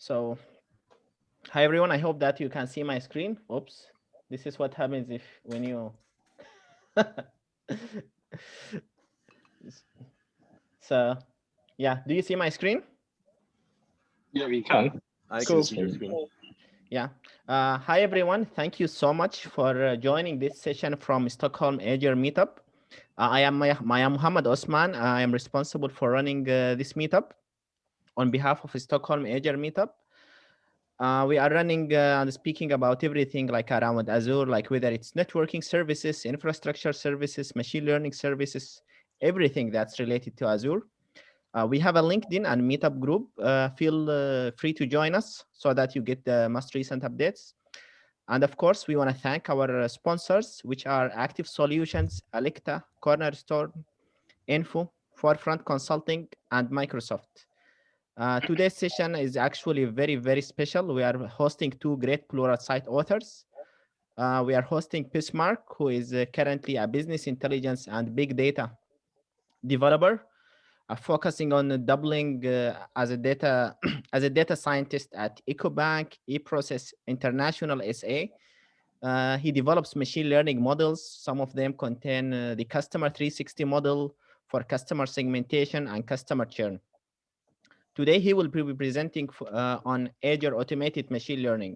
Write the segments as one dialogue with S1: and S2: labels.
S1: So, hi everyone. I hope that you can see my screen. Oops, this is what happens if when you. So, yeah. Do you see my screen?
S2: Yeah, we can. I
S1: Cool.
S2: can see your screen.
S1: Yeah. Hi everyone. Thank you so much for joining this session from Stockholm Azure Meetup. I am Muhammad Osman. I am responsible for running this meetup on behalf of Stockholm Azure Meetup. We are running and speaking about everything like around Azure, like whether it's networking services, infrastructure services, machine learning services, everything that's related to Azure. We have a LinkedIn and Meetup group. Feel free to join us so that you get the most recent updates. And of course, we want to thank our sponsors, which are Active Solutions, Alecta, Cornerstone, Info, Forefront Consulting, and Microsoft. Today's session is actually very, very special. We are hosting two great Pluralsight authors. We are hosting Bismarck, who is currently a business intelligence and big data developer, focusing on doubling as a data as a data scientist at EcoBank, eProcess International SA. He develops machine learning models. Some of them contain the Customer 360 model for customer segmentation and customer churn. Today, he will be presenting on Azure Automated Machine Learning.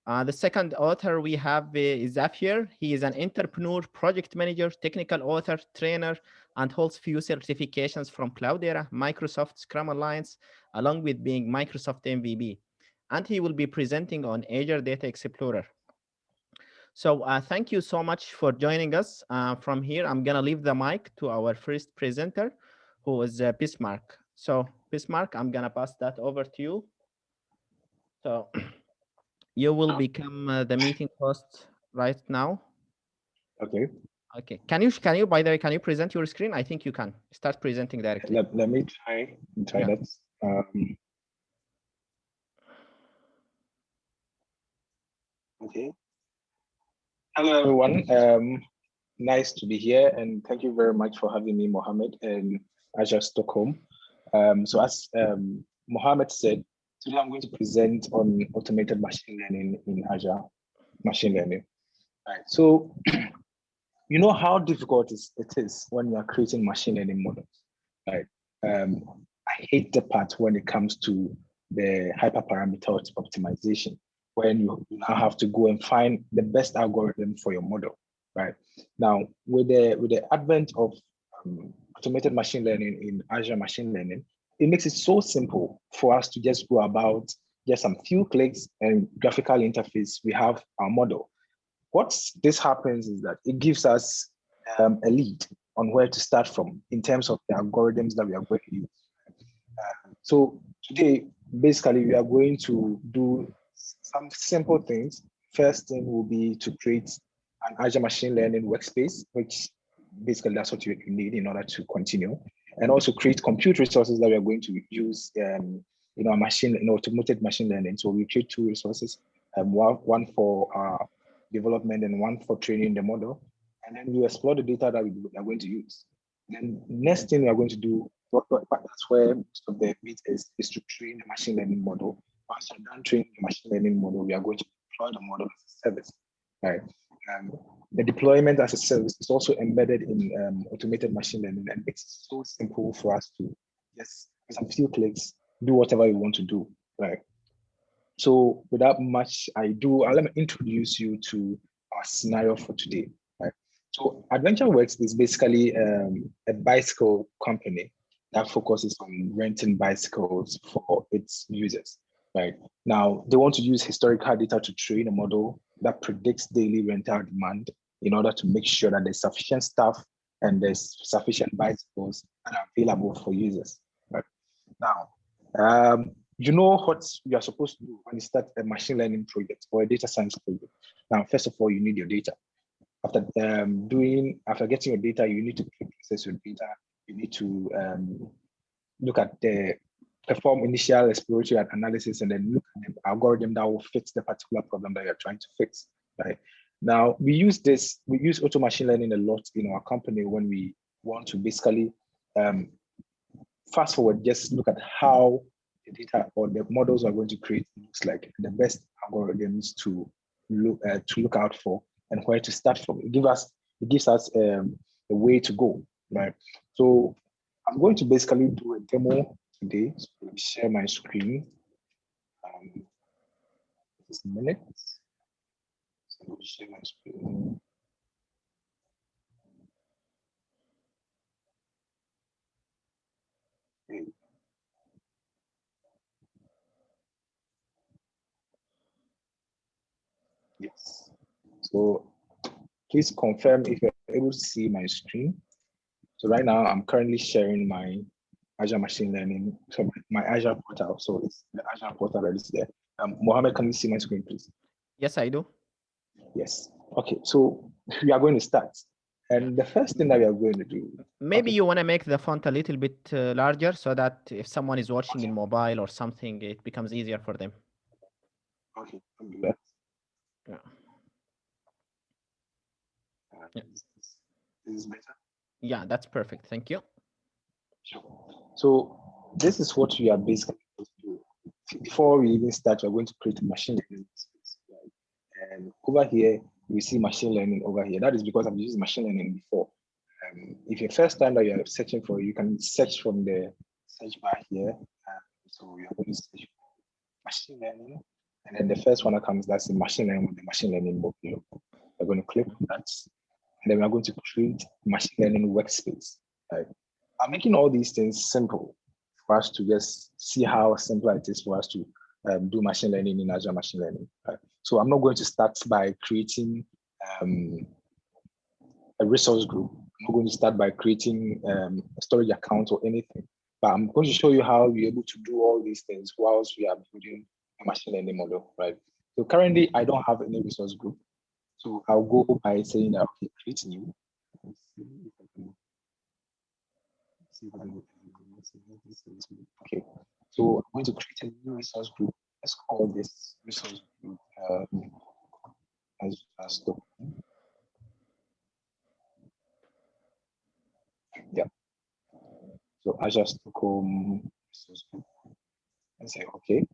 S1: The second author we have is Zafir. He is an entrepreneur, project manager, technical author, trainer, and holds few certifications from Cloudera, Microsoft, Scrum Alliance, along with being Microsoft MVP. And he will be presenting on Azure Data Explorer. So thank you so much for joining us. From here, I'm going to leave the mic to our first presenter, who is Bismarck. So Bismarck, I'm going to pass that over to you. So you will become the meeting host right now.
S2: Okay.
S1: Okay. Can you, by the way, can you present your screen? I think you can start presenting directly.
S2: Let me try
S1: Yeah.
S2: that. Okay. Hello, everyone. Nice to be here, and thank you very much for having me, Mohammed, in Azure Stockholm. So as Mohammed said, today I'm going to present on automated machine learning in Azure machine learning. All right. So you know how difficult it is when you are creating machine learning models, right? I hate the part when it comes to the hyperparameter optimization, when you now have to go and find the best algorithm for your model, right? Now, with the advent of automated machine learning in Azure machine learning, it makes it so simple for us to just go about just some few clicks and graphical interface. We have our model. What this happens is that it gives us a lead on where to start from in terms of the algorithms that we are going to use. So today, basically, we are going to do some simple things. First thing will be to create an Azure machine learning workspace, which basically that's what you need in order to continue, and also create compute resources that we are going to use automated machine learning. So we create two resources, one for development and one for training the model. And then we explore the data that we are going to use. Then next thing we are going to do, that's where most of the meat is to train the machine learning model. Once you're done training the machine learning model, we are going to deploy the model as a service. Right. The deployment as a service is also embedded in automated machine learning, and makes it so simple for us to just with a few clicks do whatever you want to do. Right. So without much ado, let me introduce you to our scenario for today. Right? So AdventureWorks is basically a bicycle company that focuses on renting bicycles for its users. Right now, they want to use historical data to train a model that predicts daily rental demand in order to make sure that there's sufficient staff and there's sufficient bicycles that are available for users. Right now, you know what you are supposed to do when you start a machine learning project or a data science project. Now, first of all, you need your data. After getting your data, you need to process your data. You need to perform initial exploratory analysis, and then look at the algorithm that will fit the particular problem that you're trying to fix. Right now, we use auto machine learning a lot in our company when we want to basically fast forward, just look at how the data or the models we're going to create looks like, the best algorithms to look out for, and where to start from. It gives us a way to go, right? So I'm going to basically do a demo today. So let me share my screen. Just a minute. So let me share my screen. Okay. Yes. So please confirm if you're able to see my screen. So right now I'm currently sharing my Azure Machine Learning, so my Azure portal. So it's the Azure portal that is there. Mohammed, can you see my screen, please?
S1: Yes, I do.
S2: Yes. Okay. So we are going to start. And the first thing that we are going to do.
S1: Maybe
S2: Okay.
S1: you want to make the font a little bit larger so that if someone is watching in mobile or something, it becomes easier for them.
S2: Okay. I'll do that.
S1: Yeah.
S2: Yeah. This is better.
S1: Yeah, that's perfect. Thank you.
S2: Sure. So this is what we are basically going to do. Before we even start, we're going to create a machine learning space. Right? And over here, we see machine learning over here. That is because I've used machine learning before. If your first time that you're searching for, you can search from the search bar here. So you're going to search for machine learning. And then the first one that comes, that's the machine learning with the machine learning workload. We're going to click on that. And then we're going to create machine learning workspace. Right? I'm making all these things simple for us to just see how simple it is for us to do machine learning in Azure Machine Learning. Right? So I'm not going to start by creating a resource group. I'm not going to start by creating a storage account or anything, but I'm going to show you how you're able to do all these things whilst we are building a machine learning model, right? So currently I don't have any resource group. So I'll go by saying that, okay, create new. Let's see if I can Okay, so I'm going to create a new resource group. Let's call this resource group as the yeah. So Azure Stockholm resource group and say okay.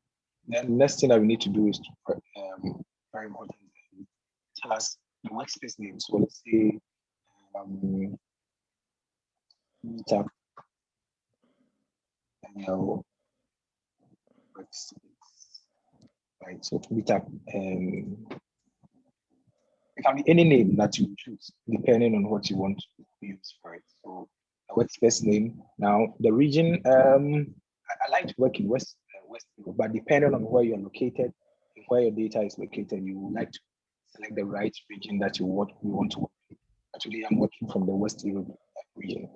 S2: Then next thing that we need to do is to very important tell us the workspace name. So let's say meetup ML workspace. Right. So meetup it can be any name that you choose, depending on what you want to use for it. So a workspace name. Now the region, I like to work in West Europe, but depending on where you're located and where your data is located, you would like to select the right region that you want to work in. Actually, I'm working from the West Europe region.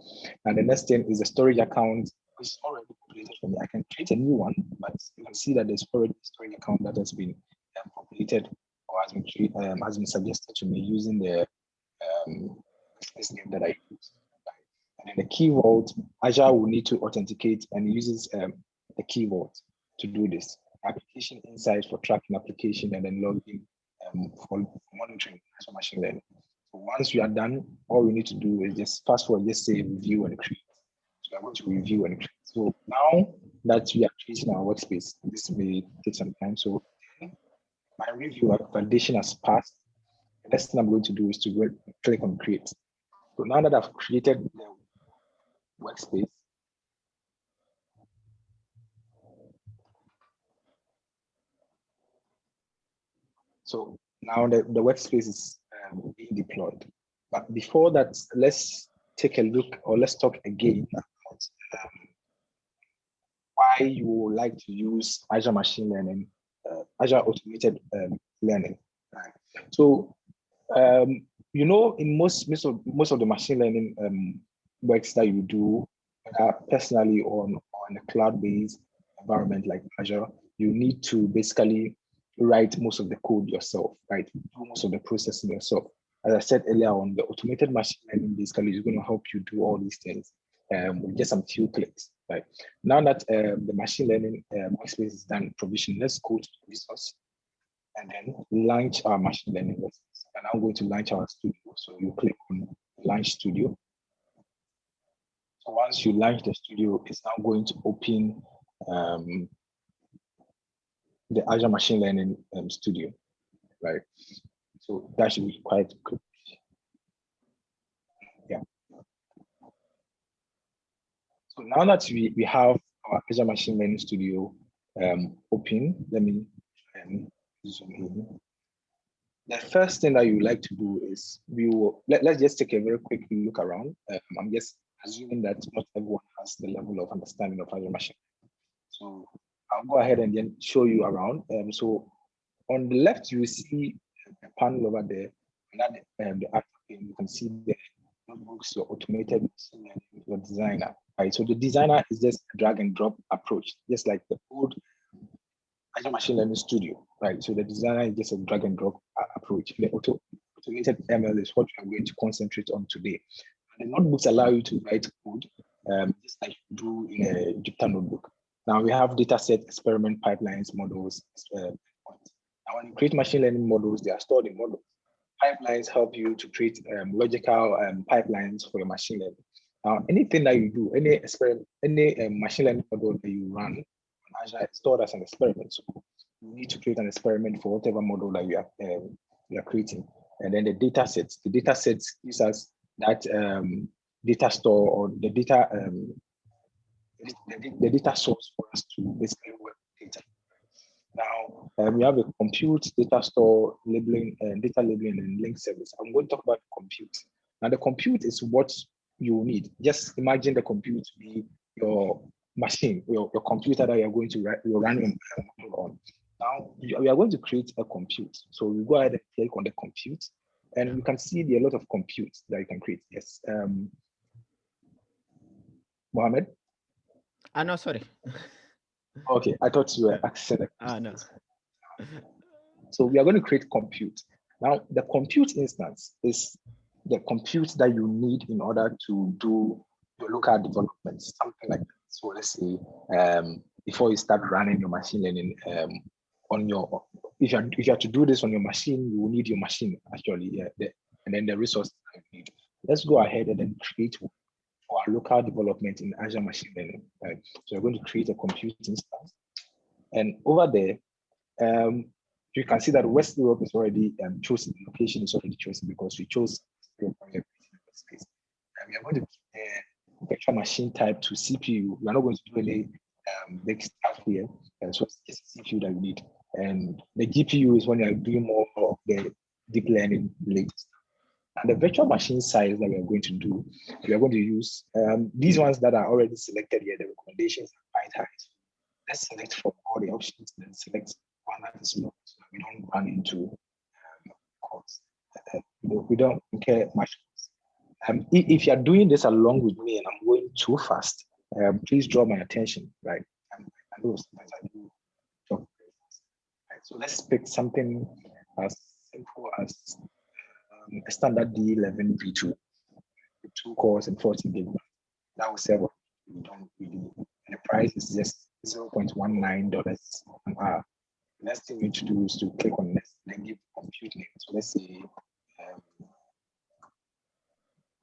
S2: And the next thing is a storage account, which is already populated for me. I can create a new one, but you can see that there's already a storage account that has been populated or has been suggested to me using the space name that I use. And then the key vault, Azure will need to authenticate and uses the key vault to do this. Application insights for tracking application and then login for monitoring Azure Machine Learning. So once we are done, all we need to do is just fast forward, just say review and create. So I'm going to review and create. So now that we are creating our workspace, this may take some time. So my review validation has passed. The next thing I'm going to do is to click on create. So now that I've created the workspace, so now the workspace is being deployed. But before that, let's take a look or let's talk again about why you would like to use Azure Machine Learning, Azure Automated Learning. Right. So in most of the machine learning works that you do, personally or on a cloud-based environment like Azure, you need to basically write most of the code yourself, right? Do most of the processing yourself. As I said earlier on, the automated machine learning basically is going to help you do all these things with just some few clicks, right? Now that the machine learning workspace is done provision, let's go to the resource and then launch our machine learning workspace. And I'm going to launch our studio. So you click on launch studio. So once you launch the studio, it's now going to open the Azure Machine Learning Studio, right? So that should be quite quick. Yeah. So now that we have our Azure Machine Learning Studio open, let me zoom in. The first thing that you would like to do is let's just take a very quick look around. I'm just assuming that not everyone has the level of understanding of Azure Machine. So I'll go ahead and then show you around. So on the left, you will see a panel over there. And the actual thing, you can see the notebooks, your automated machine learning, your designer. Right. So the designer is just a drag and drop approach, just like the old Azure Machine Learning Studio. Right. So the designer is just a drag and drop approach. The automated ML is what we are going to concentrate on today. And the notebooks allow you to write code, just like you do in a Jupyter notebook. Now we have data set, experiment pipelines, models. Now when you create machine learning models, they are stored in models. Pipelines help you to create logical pipelines for your machine learning. Now, anything that you do, any experiment, any machine learning model that you run on Azure is stored as an experiment. So you need to create an experiment for whatever model that you are creating. And then the data sets gives us that data store or the data the data source for us to basically work with data. Now we have a compute, data store, labeling, data labeling, and link service. I'm going to talk about compute. Now the compute is what you need. Just imagine the compute to be your machine, your computer that you're going to run on. Now we are going to create a compute. So we go ahead and click on the compute, and you can see there are a lot of compute that you can create. Yes, Mohammed.
S1: No, sorry.
S2: Okay, I thought you were asking.
S1: No.
S2: So we are going to create compute. Now, the compute instance is the compute that you need in order to do your local development, something like that. So let's say before you start running your machine learning on your, if you have to do this on your machine, you will need your machine actually, and then the resources you need. Let's go ahead and then create for our local development in Azure Machine Learning. Right? So we're going to create a compute instance, and over there, you can see that West Europe is already chosen. The location is already chosen because we chose space. And we are going to keep the virtual machine type to CPU. We are not going to do any big stuff here. And so it's just CPU that we need. And the GPU is when you are doing more of the deep learning related stuff. And the virtual machine size that we are going to do, we are going to use these ones that are already selected here. The recommendations are quite high. So let's select from all the options and select one that is low, so we don't run into costs. We don't care much. If you're doing this along with me and I'm going too fast, please draw my attention, right? I know sometimes I do talk very fast. Right, so let's pick something as simple as a standard D11 V2 with 2 cores and 14 gig. That will serve. We don't really, and the price is just $0.19 an hour. Next thing we need to do is to click on next, then give compute name. So let's say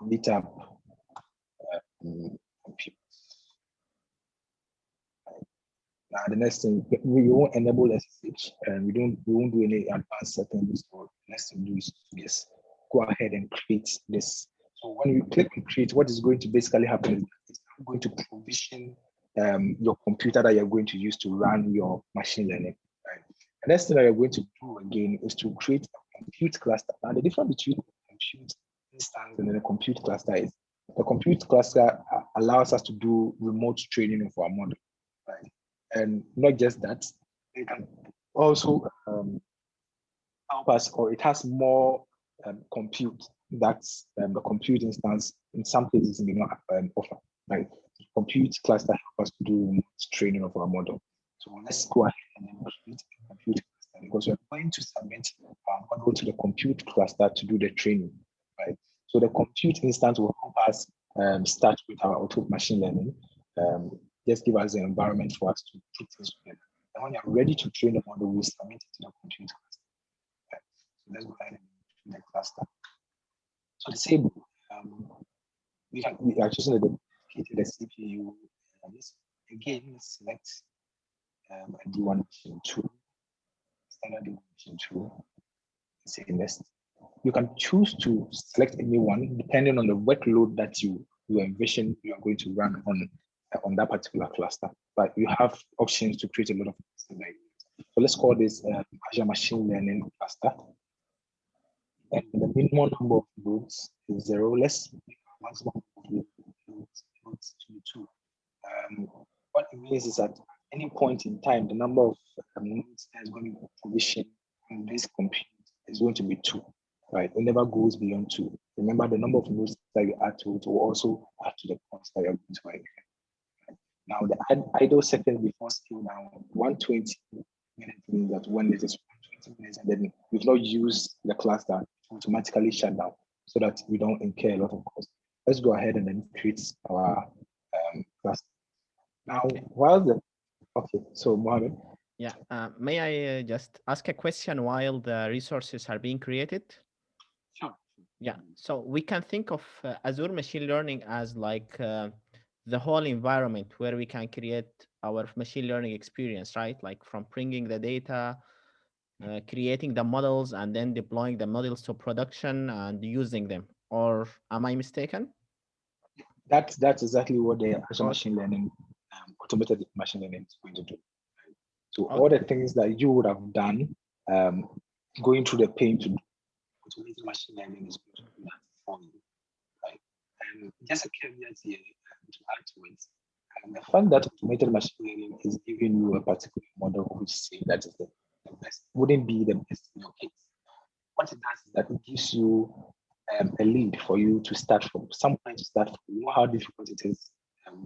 S2: meetup compute. Now the next thing, we won't enable SSH and we won't do any advanced settings. So the next thing we do is just go ahead and create this. So when you click on create, what is going to basically happen is it's going to provision your computer that you're going to use to run your machine learning. Right? The next thing that you're going to do again is to create a compute cluster. Now the difference between the compute instance and then the compute cluster is the compute cluster allows us to do remote training of our model. Right? And not just that, it can also help us, or it has more compute that's the compute instance in some cases may not offer. Right? Compute cluster help us to do training of our model. So let's go ahead and then create a compute cluster because we're going to submit our model to the compute cluster to do the training. Right? So the compute instance will help us start with our auto machine learning. Just give us an environment for us to put things together. And when you're ready to train the model, we'll submit it to the compute cluster. Right? So let's go ahead and do the cluster. So the same, we are choosing the CPU. Again, let's select a D1 machine 2. standard definition tool, say next. You can choose to select any one depending on the workload that you envision you are going to run on that particular cluster. But you have options to create a lot of things. So let's call this Azure Machine Learning cluster. And the minimum number of nodes is 0. Let's make maximum nodes to be 2. What it means is that at any point in time, the number of nodes that is going to be provisioned in this compute is going to be 2. Right? It never goes beyond 2. Remember, the number of nodes that you add to it will also add to the cost that you're going to make. Now, the idle seconds before scale down 120 minutes means that when it is 120 minutes and then you've not used the cluster, it automatically shut down so that we don't incur a lot of cost. Let's go ahead and then create our cluster. Now, so Mohammed.
S1: Yeah, may I just ask a question while the resources are being created?
S2: Sure.
S1: Yeah, so we can think of Azure Machine Learning as like the whole environment where we can create our machine learning experience, right? Like from bringing the data, creating the models, and then deploying the models to production and using them. Or am I mistaken?
S2: That's exactly what the Azure Machine Learning, automated machine learning is going to do. So all the things that you would have done, going through the pain to do, automated machine learning is going to do that for you, right? And just a caveat here to add to it, the fact that automated machine learning is giving you a particular model which say that is the best, wouldn't be the best in your case. What it does is that it gives you a lead for you to start from, some point to start from. You know how difficult it is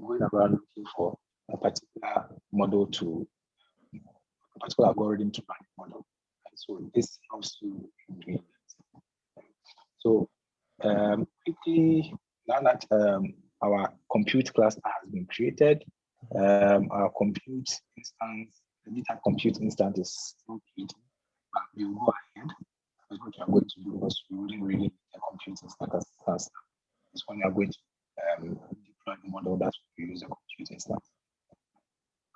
S2: going around looking for a particular model to, a particular algorithm to run a model. And so this helps you in doing that. So quickly, now that our compute cluster has been created, our compute instance, the data compute instance is still created, but we will go ahead. That's what we are going to do because we wouldn't really need a compute instance as it's when we are going to deploy the model that we use a compute instance.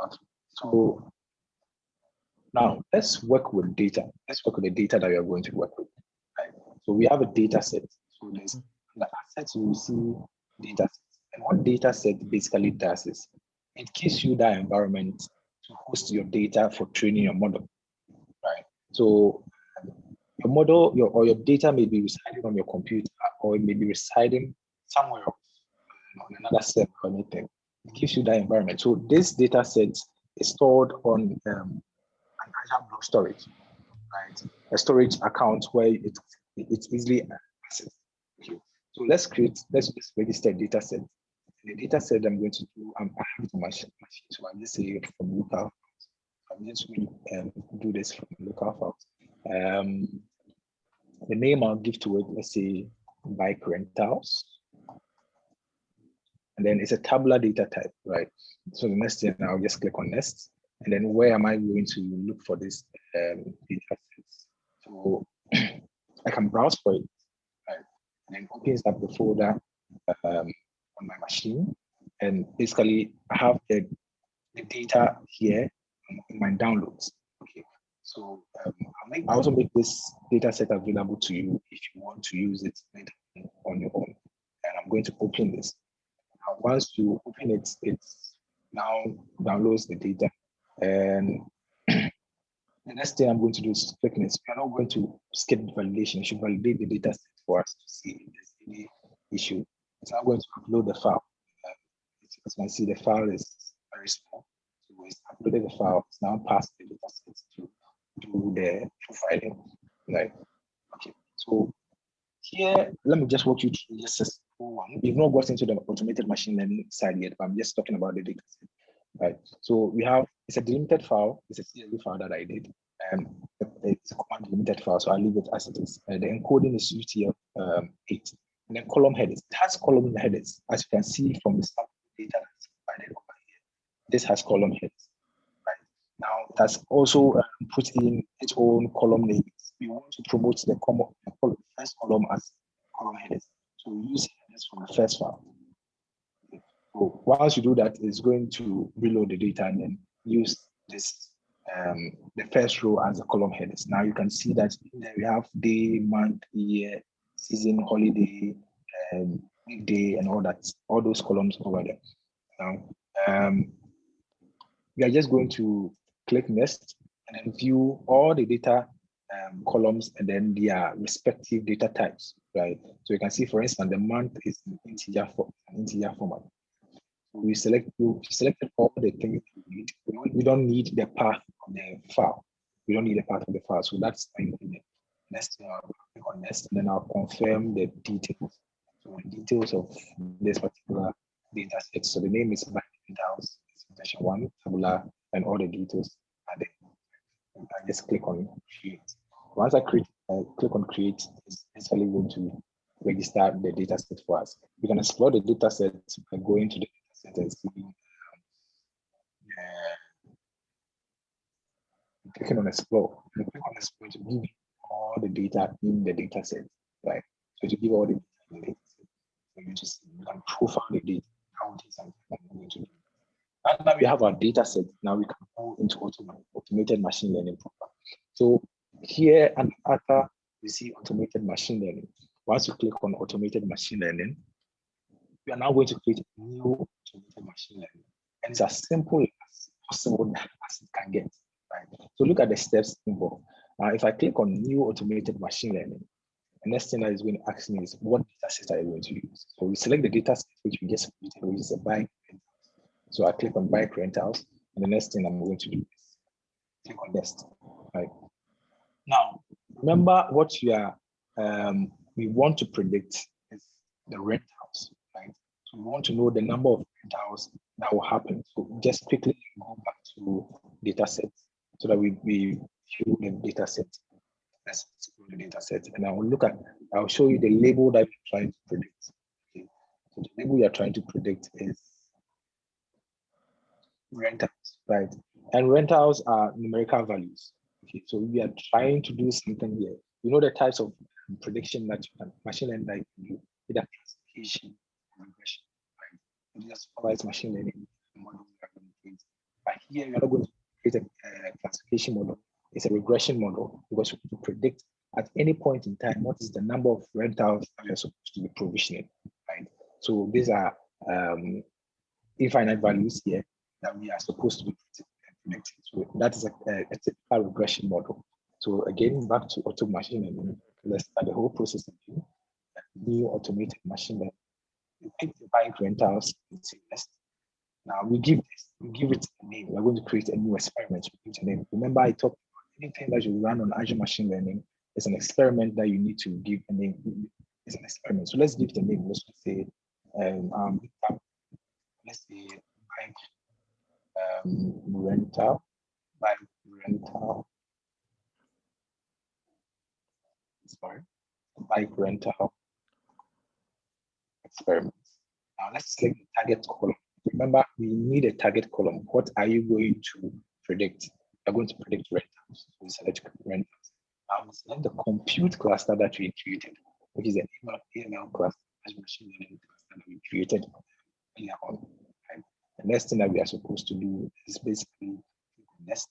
S2: Okay. So now let's work with data. Let's work with the data that we are going to work with. Right? So we have a data set. So there's the assets you will see data sets. And what data set basically does is it gives you that environment to host your data for training your model. Right. So your model, or your data may be residing on your computer, or it may be residing somewhere else, on another server or anything. It gives you that environment. So this data set is stored on an Azure block storage, right? A storage account where it's easily accessed. Okay. So let's just register a data set. The data set I'm going to do, I have it on my machine, so I'm just saying from local. I'm just going to do this from local files. The name I'll give to it, let's say bike rentals. And then it's a tabular data type, right? So the next thing, I'll just click on next. And then where am I going to look for this data sets? So I can browse for it, right? And then opens up the folder on my machine. And basically I have the data here in my downloads. Okay. So I also make this data set available to you if you want to use it on your own. And I'm going to open this. Now, once you open it, it now downloads the data. And the next thing I'm going to do is click this. We're not going to skip validation. You should validate the data set for us to see if there's any issue. It's now going to upload the file. As you can see, the file is very small. So it's uploaded the file. It's now passed the data set to do the profiling. Right. Okay. So here, let me just walk you through just a simple one. We've not got into the automated machine learning side yet, but I'm just talking about the data set. Right. So we have, it's a delimited file. It's a CSV file that I did. It's a command delimited file, so I'll leave it as it is. The encoding is UTF-8. And then column headers. It has column headers, as you can see from the sample data that's provided over here. This has column headers. Right. Now, it has also put in its own column names. We want to promote the first column as column headers. So we use headers from the first file. So once you do that, it's going to reload the data and then use this the first row as the column headers. Now you can see that in there we have day, month, year, season, holiday, weekday, and all those columns over there. Now, we are just going to click next and then view all the data columns and then their respective data types, right? So you can see, for instance, the month is in integer format. We selected all the things we need. We don't need the path of the file. We don't need the path of the file. So that's the next. I'll click on next, and then I'll confirm the details. So the details of this particular data set. So the name is house, version 1, tabular, and all the details are there. I just click on create. Once I click on create, it's actually going to register the data set for us. We can explore the data set by going to the data set and see. Clicking on explore. And click on explore to give all the data in the data set, right? So to give all the data in the data set, so you can profile the data, count it, and going to do. And now we have our data set. Now we can go into automated machine learning program. So here and after we see automated machine learning. Once you click on automated machine learning, we are now going to create a new automated machine learning. And it's as simple as possible as it can get. Right? So look at the steps involved. If I click on new automated machine learning, the next thing that is going to ask me is what data set are you going to use? So we select the data set which we just created, which is a bike. So I click on bike rentals, and the next thing I'm going to do is click on next. Right. Now, remember what we want to predict is the rentals, right? So we want to know the number of rentals that will happen. So just quickly go back to data sets so that we view the data set. Let's explore the data set, and I'll show you the label that we're trying to predict. Okay. So the label you're trying to predict is rentals, right? And rentals are numerical values. Okay, so we are trying to do something here. You know the types of prediction that you can machine learning that you can do, either classification or regression, right? So just supervised machine learning model we are going to create. But here we are not going to create a classification model. It's a regression model because we want to predict at any point in time what is the number of rentals that we are supposed to be provisioning, right? So these are infinite values here that we are supposed to be predicting. So that is a typical regression model. So again, back to auto machine learning, let's start the whole process again. New automated machine learning. You pick the bike rentals and say next. Now we give it a name. We're going to create a new experiment. We give it a name. Remember, I talked about anything that you run on Azure machine learning is an experiment that you need to give a name. It's an experiment. So let's give it a name. Let's just say let's say bike rental experiments. Now let's select the target column. Remember, we need a target column. What are you going to predict? You're going to predict rentals. So we select rentals. Now we select the compute cluster that we created, which is an AML cluster, machine learning cluster that we created earlier on. Right? The next thing that we are supposed to do is basically next.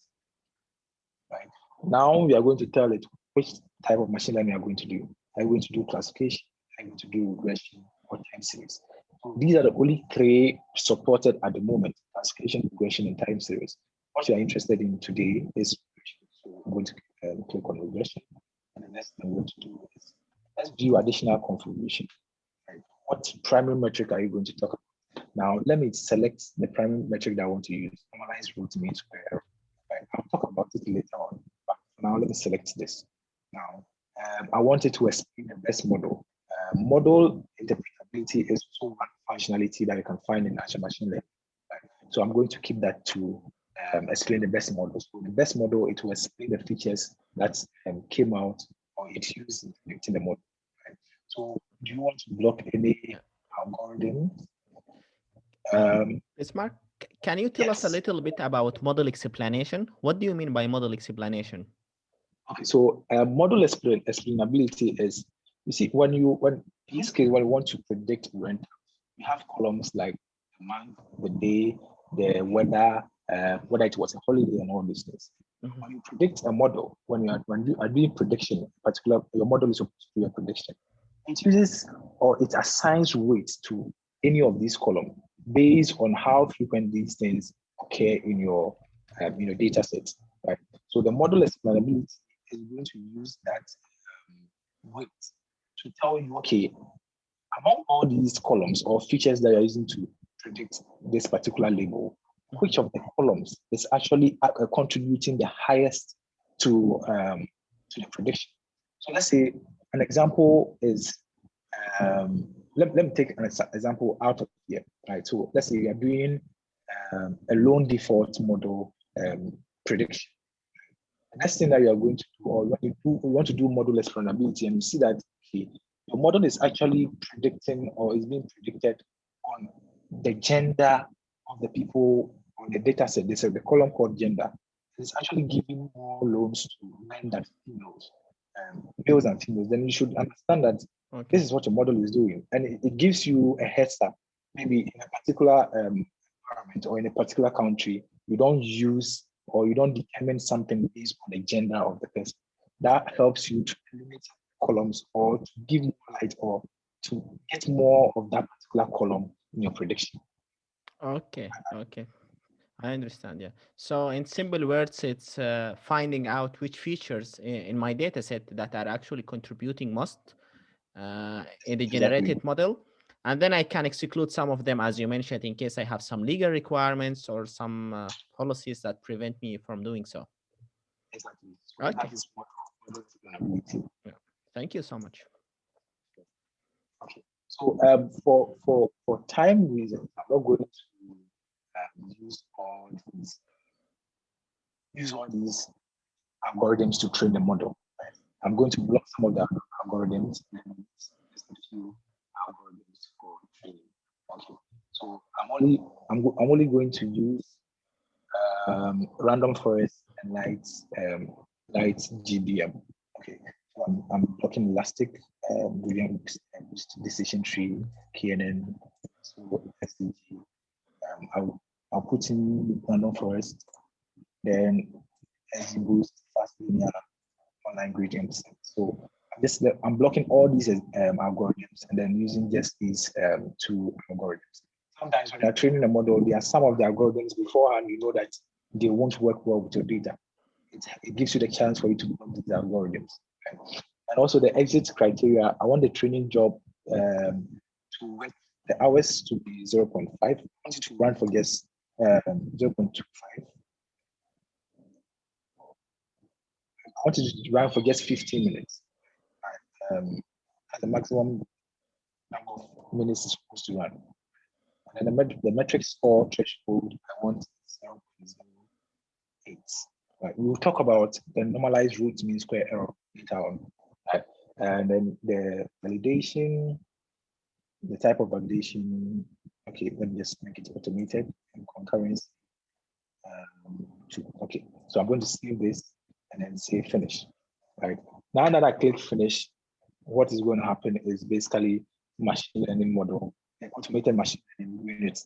S2: Right? Now we are going to tell it which type of machine learning we are going to do. Are you going to do classification? Are you going to do regression or time series? So these are the only three supported at the moment: classification, regression, and time series. What you are interested in today is regression. So I'm going to click on regression. And the next thing I'm going to do is let's view additional configuration. Right? What primary metric are you going to talk about? Now, let me select the primary metric that I want to use. Normalized root mean square error. Right? I'll talk about it later on. But now let me select this. Now, I wanted to explain the best model. Model interpretability is also one functionality that you can find in Azure Machine Learning. Right? So I'm going to keep that to explain the best model. So the best model, it will explain the features that came out or it used in predicting the model. Right? So do you want to block any algorithm?
S1: Smart, can you tell us a little bit about model explanation? What do you mean by model explanation?
S2: Okay, so model explainability is, you see, when in this case, when you want to predict rent, you have columns like the month, the day, the weather, whether it was a holiday and all these things. When you predict a model, when you are doing prediction, particular your model is supposed to do a prediction. It uses or it assigns weights to any of these columns based on how frequent these things occur in your data set, right? So the model explainability is going to use that weight to tell you, okay, among all these columns or features that you're using to predict this particular label, which of the columns is actually contributing the highest to the prediction. So let's say an example is, let me take an example out of here, right? So let's say you are doing a loan default model prediction. The next thing that you are going to do, or when you want to do model explainability, and you see that okay, your model is actually predicting or is being predicted on the gender of the people on the data set. There's the column called gender. It's actually giving more loans to men than females, males and females. Then you should understand that this is what your model is doing, and it gives you a head start. Maybe in a particular environment or in a particular country, you don't use or you don't determine something based on the gender of the person. That helps you to limit columns or to give more light or to get more of that particular column in your prediction.
S1: Okay. I understand. Yeah. So in simple words, it's finding out which features in my data set that are actually contributing most in the generated model. And then I can exclude some of them, as you mentioned, in case I have some legal requirements or some policies that prevent me from doing so.
S2: Exactly. So
S1: Okay.
S2: that is what explainability.
S1: Yeah. Thank you so much.
S2: Okay. So for time reasons, I'm not going to use all these algorithms to train the model. Right? I'm going to block some of the algorithms and use just a few algorithms for training. Okay. So I'm only going to use random forest and light GBM. Okay. So I'm blocking elastic, Boolean decision tree, KNN, so SDG. I'll put in random forest, then SG boost, fast linear, online gradients. So I'm blocking all these algorithms and then using just these two algorithms. Sometimes when you're training a model, there are some of the algorithms beforehand, you know that they won't work well with your data. It gives you the chance for you to block these algorithms. Right? And also the exit criteria, I want the training job to work the hours to be 0.5. I want it to run for just 0.25. I want it to run for just 15 minutes. At the maximum number of minutes it's supposed to run. And then the metric score threshold, I want 0.08. Right. We'll talk about the normalized root mean square error later on. Right. And then the validation, the type of validation. Okay, let me just make it automated and concurrency. Okay, so I'm going to save this and then say finish. Right. Now that I click finish, what is going to happen is basically machine learning model, an automated machine learning doing it.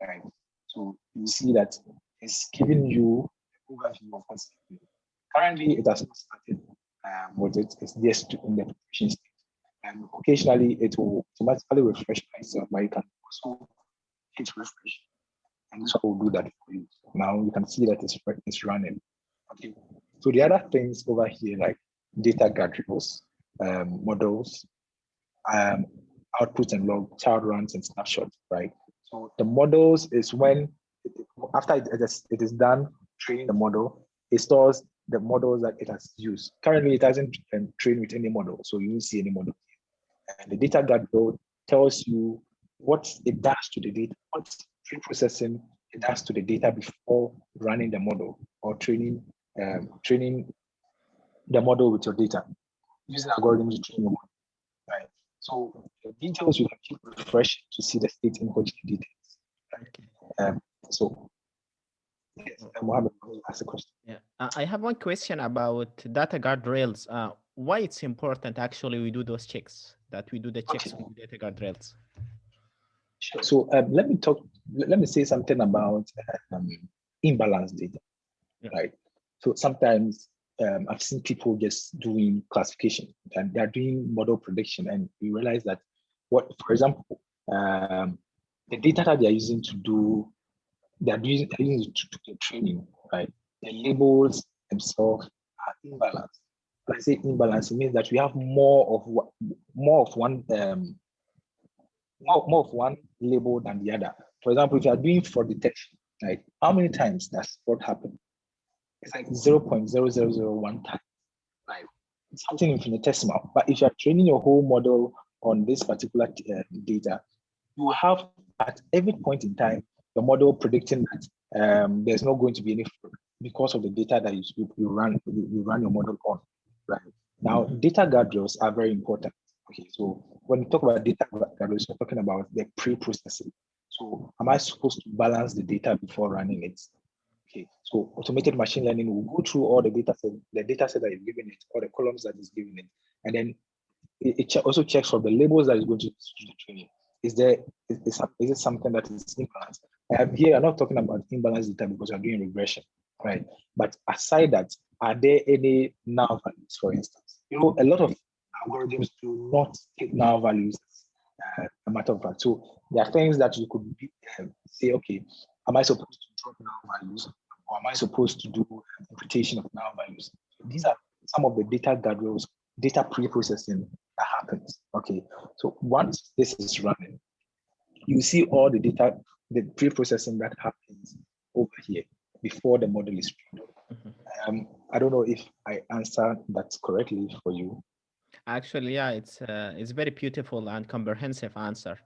S2: Right. So you see that it's giving you an overview of what's happening. Currently, it has not started with it. It's just in the preparation stage. And occasionally, it will automatically refresh myself, but you can also hit refresh. And this will do that for you. Now you can see that it's running. Okay. So the other things over here, like data guardrails, models, output and log, child runs and snapshots, right? So the models is when, after it is done training the model, it stores the models that it has used. Currently, it hasn't trained with any model, so you won't see any model. And the data guardrail tells you what it does to the data, what pre-processing it does to the data before running the model or training the model with your data using algorithms to train your model. Right. So the details you can keep refresh to see the state in which details. Right? So yes, Mohammed, ask a question.
S1: Yeah, I have one question about data guardrails. Why it's important actually we do those checks, that we do the checks with data guardrails?
S2: Sure. So let me say something about imbalanced data, right? So sometimes I've seen people just doing classification and they're doing model prediction, and you realize that for example, the data that they're using to do, they're using it to do the training, right? The labels themselves are imbalanced. When I say imbalance, it means that we have more of one label than the other. For example, if you are doing fraud detection, right? How many times does fraud happen? It's like 0.0001 times, right? It's something infinitesimal. But if you're training your whole model on this particular data, you will have at every point in time the model predicting that there's not going to be any fraud because of the data that you run your model on, right? Now, data guardrails are very important. Okay, so when we talk about data guardrails, we're talking about the pre-processing. So am I supposed to balance the data before running it? Okay, so automated machine learning will go through all the data set that is given it, or the columns that is given it, and then it also checks for the labels that is going to do the training. Is it something that is imbalanced? Here, I'm not talking about imbalanced data because we're doing regression, right? But aside that, are there any null values, for instance? You know, a lot of algorithms do not take null values as a matter of fact. So there are things that you could say, okay, am I supposed to drop null values, or am I supposed to do interpretation of null values? So these are some of the data guardrails, data pre-processing that happens. Okay, so once this is running, you see all the data, the pre-processing that happens over here before the model is trained. I don't know if I answered that correctly for you.
S1: Actually, yeah, it's very beautiful and comprehensive answer.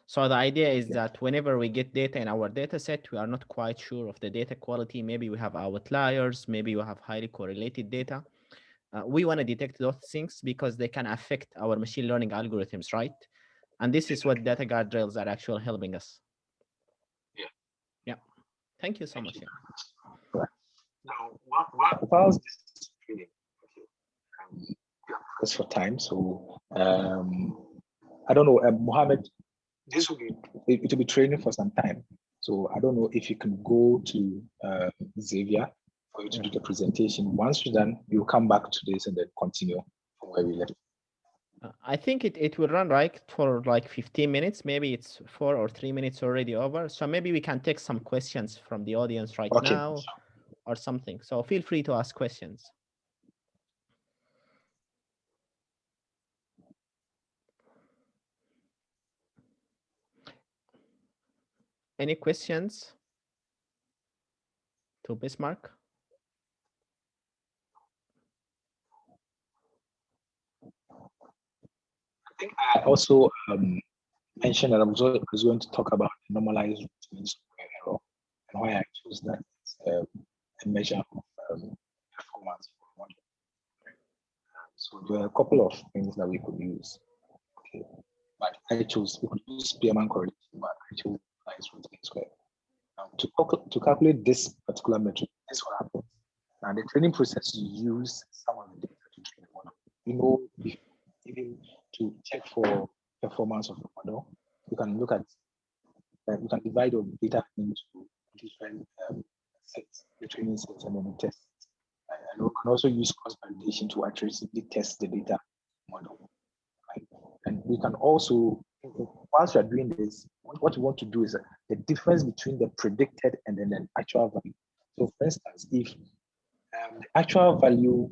S1: So the idea is
S2: Yeah.
S1: that whenever we get data in our data set, we are not quite sure of the data quality. Maybe we have outliers, maybe we have highly correlated data. We want to detect those things because they can affect our machine learning algorithms, right? And this is what data guardrails are actually helping us.
S2: Yeah.
S1: Yeah. Thank you so
S2: Thank
S1: much.
S2: you.
S1: Yeah.
S2: Right. Now, whilst this is training, okay, we are pressed for time, so I don't know, Mohammed, this will be it will be training for some time. So I don't know if you can go to Xavier for you to do the presentation. Once you're done, you'll come back to this and then continue from where we left.
S1: I think it will run right for like 15 minutes. Maybe it's 4 or 3 minutes already over. So maybe we can take some questions from the audience right
S2: Okay.
S1: now or something. So feel free to ask questions. Any questions to Bismarck?
S2: I think I also mentioned that I was going to talk about normalized root square error and why I chose that as a measure of performance for one. So there are a couple of things that we could use. Okay, but we could use Spearman correlation, but I chose normalized root square. Now, to calculate this particular metric, this is what happens. Now, the training process, you use some of the data to train the model. You know, even to check for performance of the model, you can look at, you can divide your data into different sets, the training sets and then the test. And we can also use cross validation to accurately test the data model. Right? And we can also, whilst you are doing this, what you want to do is the difference between the predicted and then the actual value. So for instance, if the actual value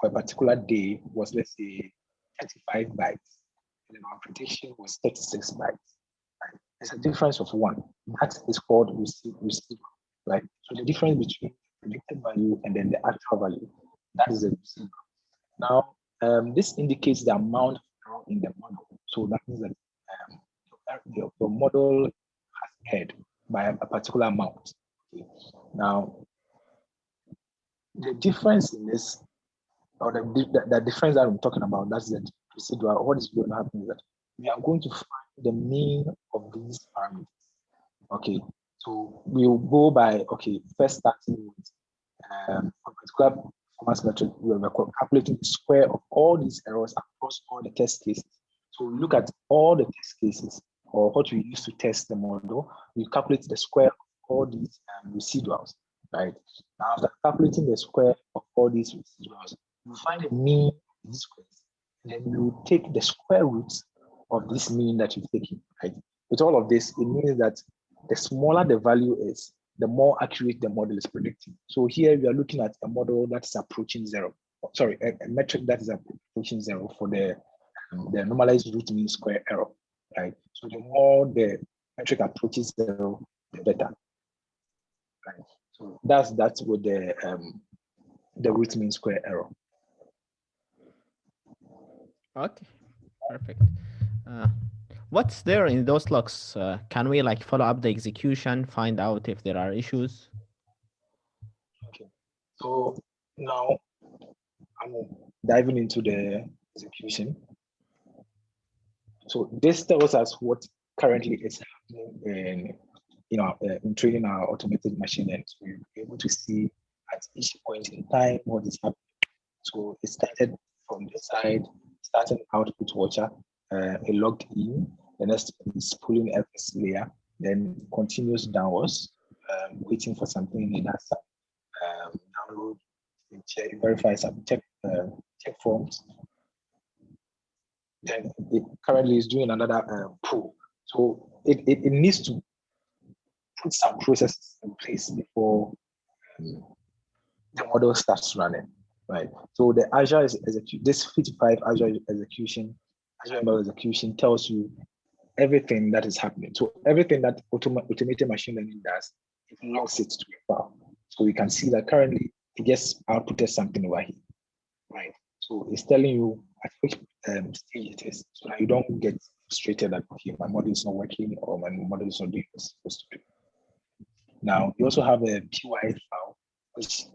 S2: for a particular day was, let's say, 35 bytes, and then our prediction was 36 bytes, right? There's a difference of one. That is called receiver, right? So the difference between the predicted value and then the actual value, that is the receiver. Now, this indicates the amount of error in the model. So that means that your model has erred by a particular amount. Okay. Now, the difference in this, or the difference that I'm talking about, that's the residual. What is going to happen is that we are going to find the mean of these parameters. Okay, so we'll go by, okay, first starting with a particular performance metric, we're calculating the square of all these errors across all the test cases. So we look at all the test cases, or what we use to test the model. We calculate the square of all these residuals. right? Now, after calculating the square of all these residuals, you find the mean of these squares. And then you take the square root of this mean that you've taken, right? With all of this, it means that the smaller the value is, the more accurate the model is predicting. So here we are looking at a model that is approaching zero. Sorry, a metric that is approaching zero for the normalized root mean square error, right? So the more the metric approaches zero, the better. Right. So that's with the root mean square error.
S1: Okay, perfect. What's there in those logs? Can we like follow up the execution, find out if there are issues?
S2: Okay. So now I'm diving into the execution. So this tells us what currently is happening in training our automated machine learning. So we'll be able to see at each point in time what is happening. So it started from the side, starting output watcher, it logged in. The next is pulling FS layer, then continues downwards, waiting for something in that side. Download, check, verify some check forms. Then it currently is doing another pull. So it needs to put some processes in place before the model starts running, right? So the Azure is this 55 Azure execution, Azure ML execution tells you everything that is happening. So everything that automated machine learning does, it logs it to a file. So we can see that currently it gets outputted something over here, right? So it's telling you at which stage it is, so that you don't get frustrated that, okay, my model is not working or my model is not doing what it's supposed to do. Now, you also have a PY file, which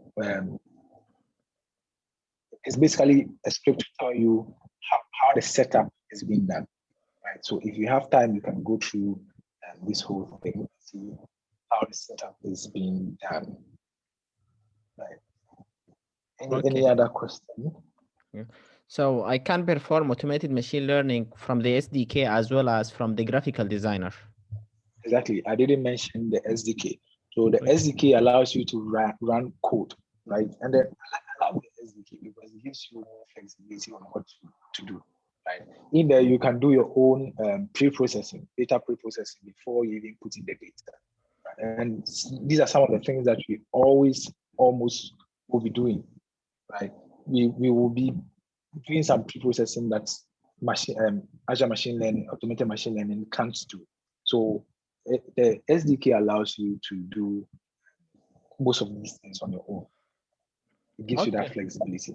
S2: is basically a script to tell you how the setup is being done, right? So if you have time, you can go through this whole thing and see how the setup is being done, right? Any other question?
S1: Yeah. So I can perform automated machine learning from the SDK as well as from the graphical designer.
S2: Exactly. I didn't mention the SDK. So the SDK allows you to run code, right? And then I love the SDK because it gives you more flexibility on what to do, right? In there, you can do your own pre-processing, data pre-processing before you even put in the data. Right? And these are some of the things that we always almost will be doing, right? We will be doing some pre-processing that Azure machine learning, automated machine learning can't do. So the SDK allows you to do most of these things on your own. It gives you that flexibility.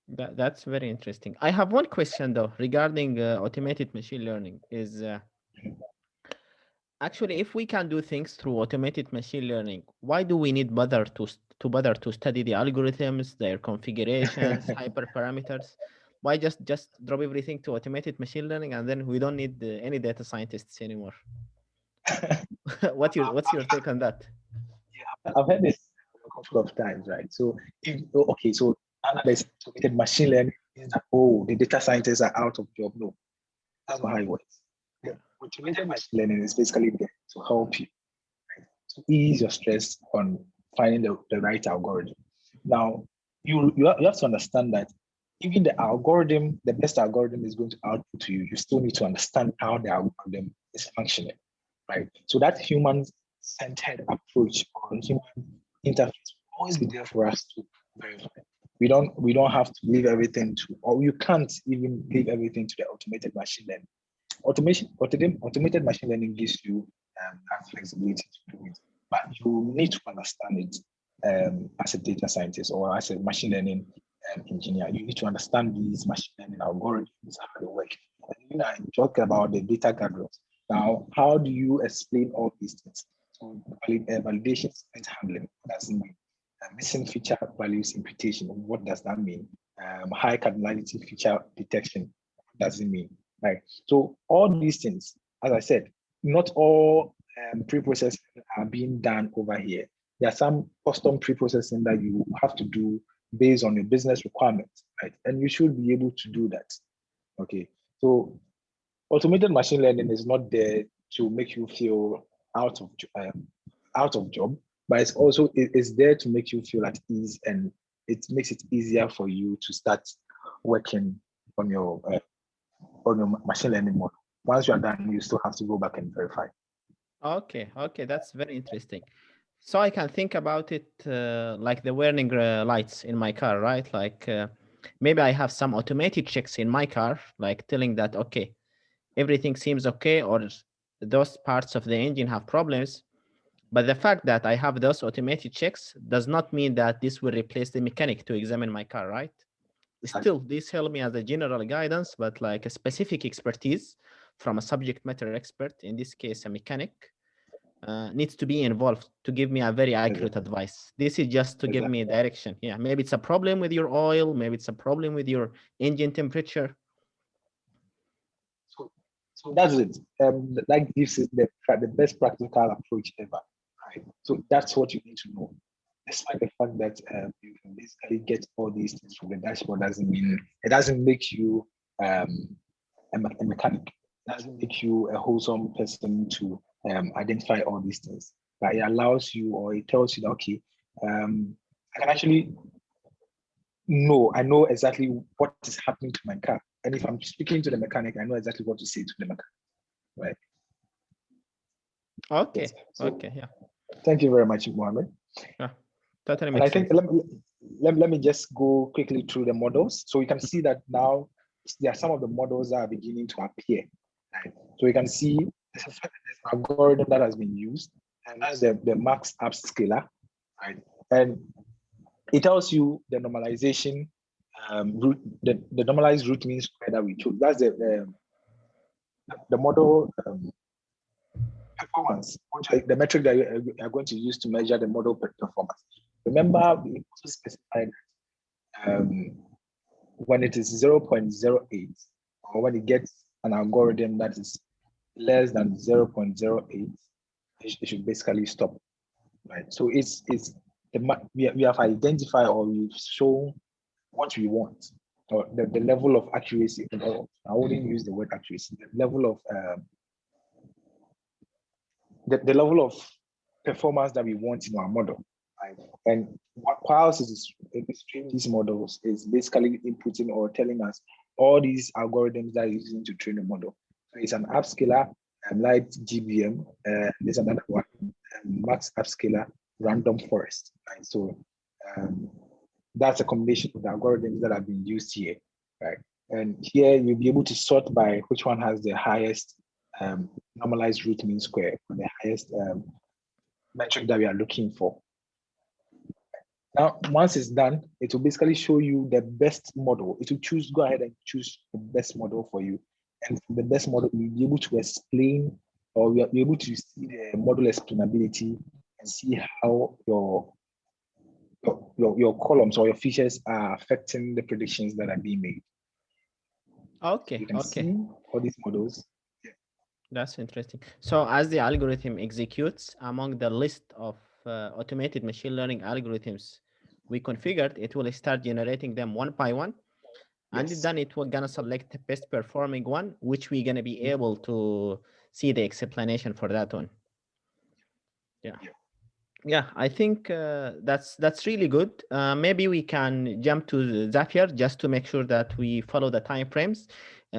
S1: That's very interesting. I have one question though regarding automated machine learning. Is actually, if we can do things through automated machine learning, why do we need bother to study the algorithms, their configurations, hyperparameters? Why just drop everything to automated machine learning and then we don't need any data scientists anymore? What's your take on that?
S2: Yeah, I've heard this a couple of times, right? So so there's automated machine learning is that, oh, the data scientists are out of job. No, that's not how it works. The automated machine learning is basically there to help you, right? To ease your stress on finding the right algorithm. Now, you have to understand that even the algorithm, the best algorithm is going to output to you. You still need to understand how the algorithm is functioning, right? So that human-centered approach or human interface will always be there for us to verify. We don't have to leave everything to, or you can't even leave everything to the automated machine learning. Automated machine learning gives you that flexibility to do it, but you need to understand it as a data scientist or as a machine learning engineer. You need to understand these machine learning algorithms, how they work. And I talk about the data gatherers. Now, how do you explain all these things? So, validation state handling, what does it mean? Missing feature values imputation, what does that mean? High cardinality feature detection, what does it mean? Right. So all these things, as I said, not all pre-processing are being done over here. There are some custom pre-processing that you have to do based on your business requirements, right? And you should be able to do that. Okay. So automated machine learning is not there to make you feel out of job. but it's also it's there to make you feel at ease, and it makes it easier for you to start working on your machine learning model. Once you are done, you still have to go back and verify.
S1: Okay, okay, that's very interesting. So I can think about it like the warning lights in my car, right? Like maybe I have some automated checks in my car, like telling that, okay, everything seems okay, or those parts of the engine have problems. But the fact that I have those automated checks does not mean that this will replace the mechanic to examine my car, right? Still, this help me as a general guidance, but like a specific expertise from a subject matter expert, in this case, a mechanic, needs to be involved to give me a very accurate advice. This is just to give me direction. Yeah, maybe it's a problem with your oil, maybe it's a problem with your engine temperature.
S2: So that's it. That gives it the best practical approach ever, right? So that's what you need to know. Despite the fact that you can basically get all these things from the dashboard, it doesn't make you a mechanic. It doesn't make you a wholesome person to identify all these things. But it allows you, or it tells you that, okay, I can actually I know exactly what is happening to my car. And if I'm speaking to the mechanic, I know exactly what to say to the mechanic, right?
S1: Okay,
S2: Yes. So,
S1: okay, yeah.
S2: Thank you very much, Mohammed.
S1: Yeah, totally
S2: And I
S1: makes
S2: think
S1: sense.
S2: let me just go quickly through the models. So we can see that now there are some of the models that are beginning to appear. Right? So we can see there's an algorithm that has been used, and that's the max upscaler, right? And it tells you the normalization root, the normalized root mean square that we chose. That's the model performance, the metric that you are going to use to measure the model performance. Remember, we also specified when it is 0.08, or when it gets an algorithm that is less than 0.08, it should basically stop, right? So we have identified, or we've shown what we want, or the level of accuracy. I wouldn't use the word accuracy. The level of the level of performance that we want in our model. Right? And whilst is training these models is basically inputting or telling us all these algorithms that are using to train a model. So it's an upscaler, light GBM, there's another one, max upscaler, random forest. Right? So that's a combination of the algorithms that have been used here. Right? And here you'll be able to sort by which one has the highest normalized root mean square, the highest metric that we are looking for. Now, once it's done, it will basically show you the best model. It will go ahead and choose the best model for you. And from the best model, you'll be able to explain, or you'll be able to see the model explainability and see how your columns or your features are affecting the predictions that are being made.
S1: Okay,
S2: so you can
S1: okay.
S2: see all these models.
S1: That's interesting. So as the algorithm executes among the list of automated machine learning algorithms we configured, it will start generating them one by one. And
S2: Yes.
S1: then it will gonna select the best performing one, which we're gonna be able to see the explanation for that one. Yeah. Yeah, I think that's really good. Maybe we can jump to Zapier just to make sure that we follow the time frames.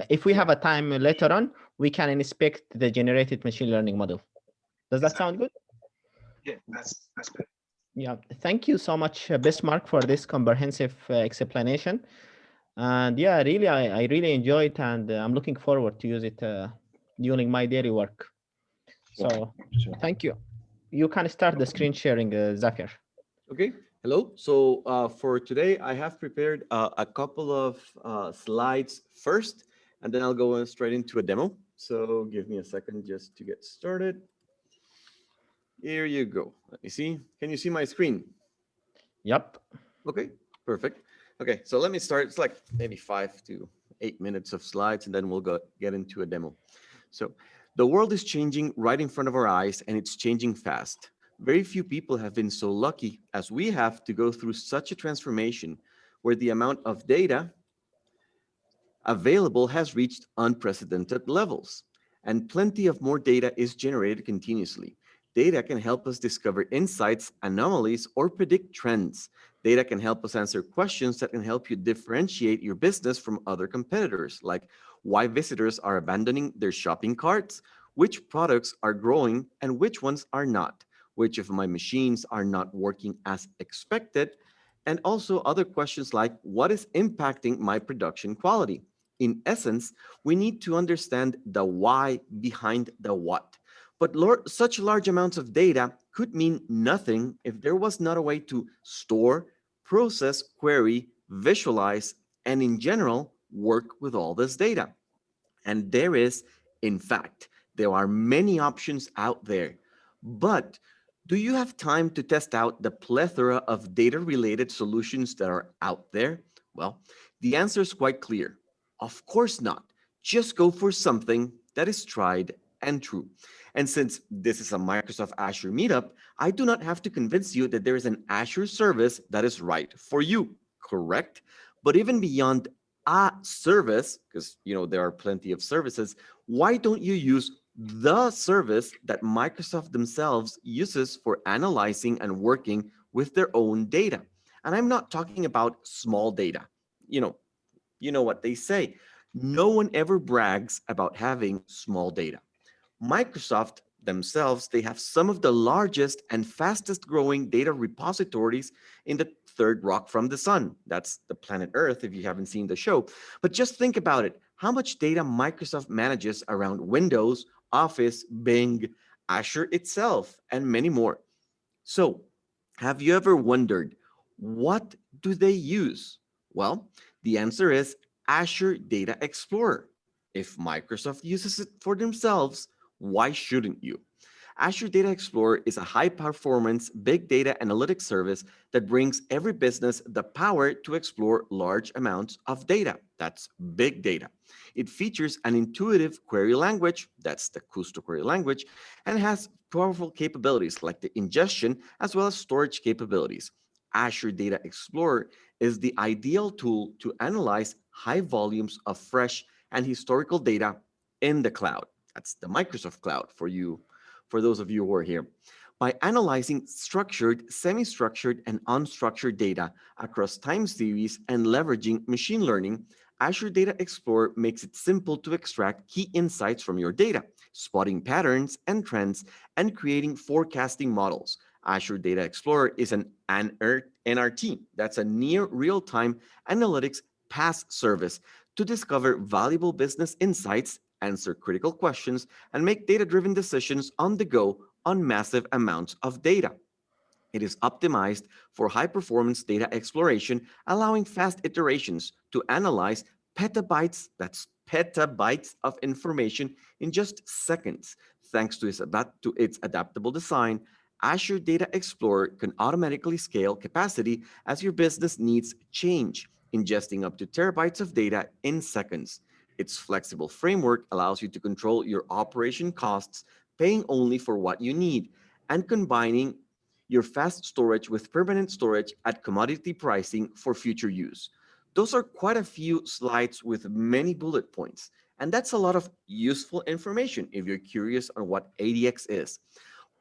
S1: If we have a time later on, we can inspect the generated machine learning model. Does that sound good?
S2: Yeah, that's good.
S1: Yeah, thank you so much, Bismarck, for this comprehensive explanation. And yeah, really, I really enjoy it, and I'm looking forward to use it during my daily work. So thank you. You can start the screen sharing, Zapier.
S3: Okay, hello. So for today, I have prepared a couple of slides first, and then I'll go straight into a demo. So give me a second just to get started. Here you go. Let me see. Can you see my screen?
S1: Yep.
S3: Okay, perfect. Okay, so let me start. It's like maybe 5 to 8 minutes of slides, and then we'll get into a demo. So the world is changing right in front of our eyes, and it's changing fast. Very few people have been so lucky as we have to go through such a transformation where the amount of data available has reached unprecedented levels, and plenty of more data is generated continuously. Data can help us discover insights, anomalies, or predict trends. Data can help us answer questions that can help you differentiate your business from other competitors, like why visitors are abandoning their shopping carts, which products are growing and which ones are not, which of my machines are not working as expected, and also other questions like what is impacting my production quality. In essence, we need to understand the why behind the what. But such large amounts of data could mean nothing if there was not a way to store, process, query, visualize, and in general, work with all this data. And there is, in fact, there are many options out there. But do you have time to test out the plethora of data related solutions that are out there? Well, the answer is quite clear. Of course not. Just go for something that is tried and true. And since this is a Microsoft Azure meetup, I do not have to convince you that there is an Azure service that is right for you, correct? But even beyond a service, because there are plenty of services, why don't you use the service that Microsoft themselves uses for analyzing and working with their own data? And I'm not talking about small data. You know, you know what they say. No one ever brags about having small data. Microsoft themselves, they have some of the largest and fastest growing data repositories in the third rock from the sun. That's the planet Earth, if you haven't seen the show. But just think about it. How much data Microsoft manages around Windows, Office, Bing, Azure itself, and many more. So, have you ever wondered what do they use? Well, the answer is Azure Data Explorer. If Microsoft uses it for themselves, why shouldn't you? Azure Data Explorer is a high-performance big data analytics service that brings every business the power to explore large amounts of data. That's big data. It features an intuitive query language, that's the Custo query language, and has powerful capabilities like the ingestion as well as storage capabilities. Azure Data Explorer is the ideal tool to analyze high volumes of fresh and historical data in the cloud. That's the Microsoft cloud for those of you who are here. By analyzing structured, semi-structured, and unstructured data across time series and leveraging machine learning, Azure Data Explorer makes it simple to extract key insights from your data, spotting patterns and trends, and creating forecasting models. Azure Data Explorer is an NRT, that's a near real-time analytics PaaS service to discover valuable business insights, answer critical questions, and make data-driven decisions on the go on massive amounts of data. It is optimized for high-performance data exploration, allowing fast iterations to analyze petabytes, that's petabytes of information in just seconds. Thanks to its adaptable design, Azure Data Explorer can automatically scale capacity as your business needs change, ingesting up to terabytes of data in seconds. Its flexible framework allows you to control your operation costs, paying only for what you need, and combining your fast storage with permanent storage at commodity pricing for future use. Those are quite a few slides with many bullet points. And that's a lot of useful information if you're curious on what ADX is.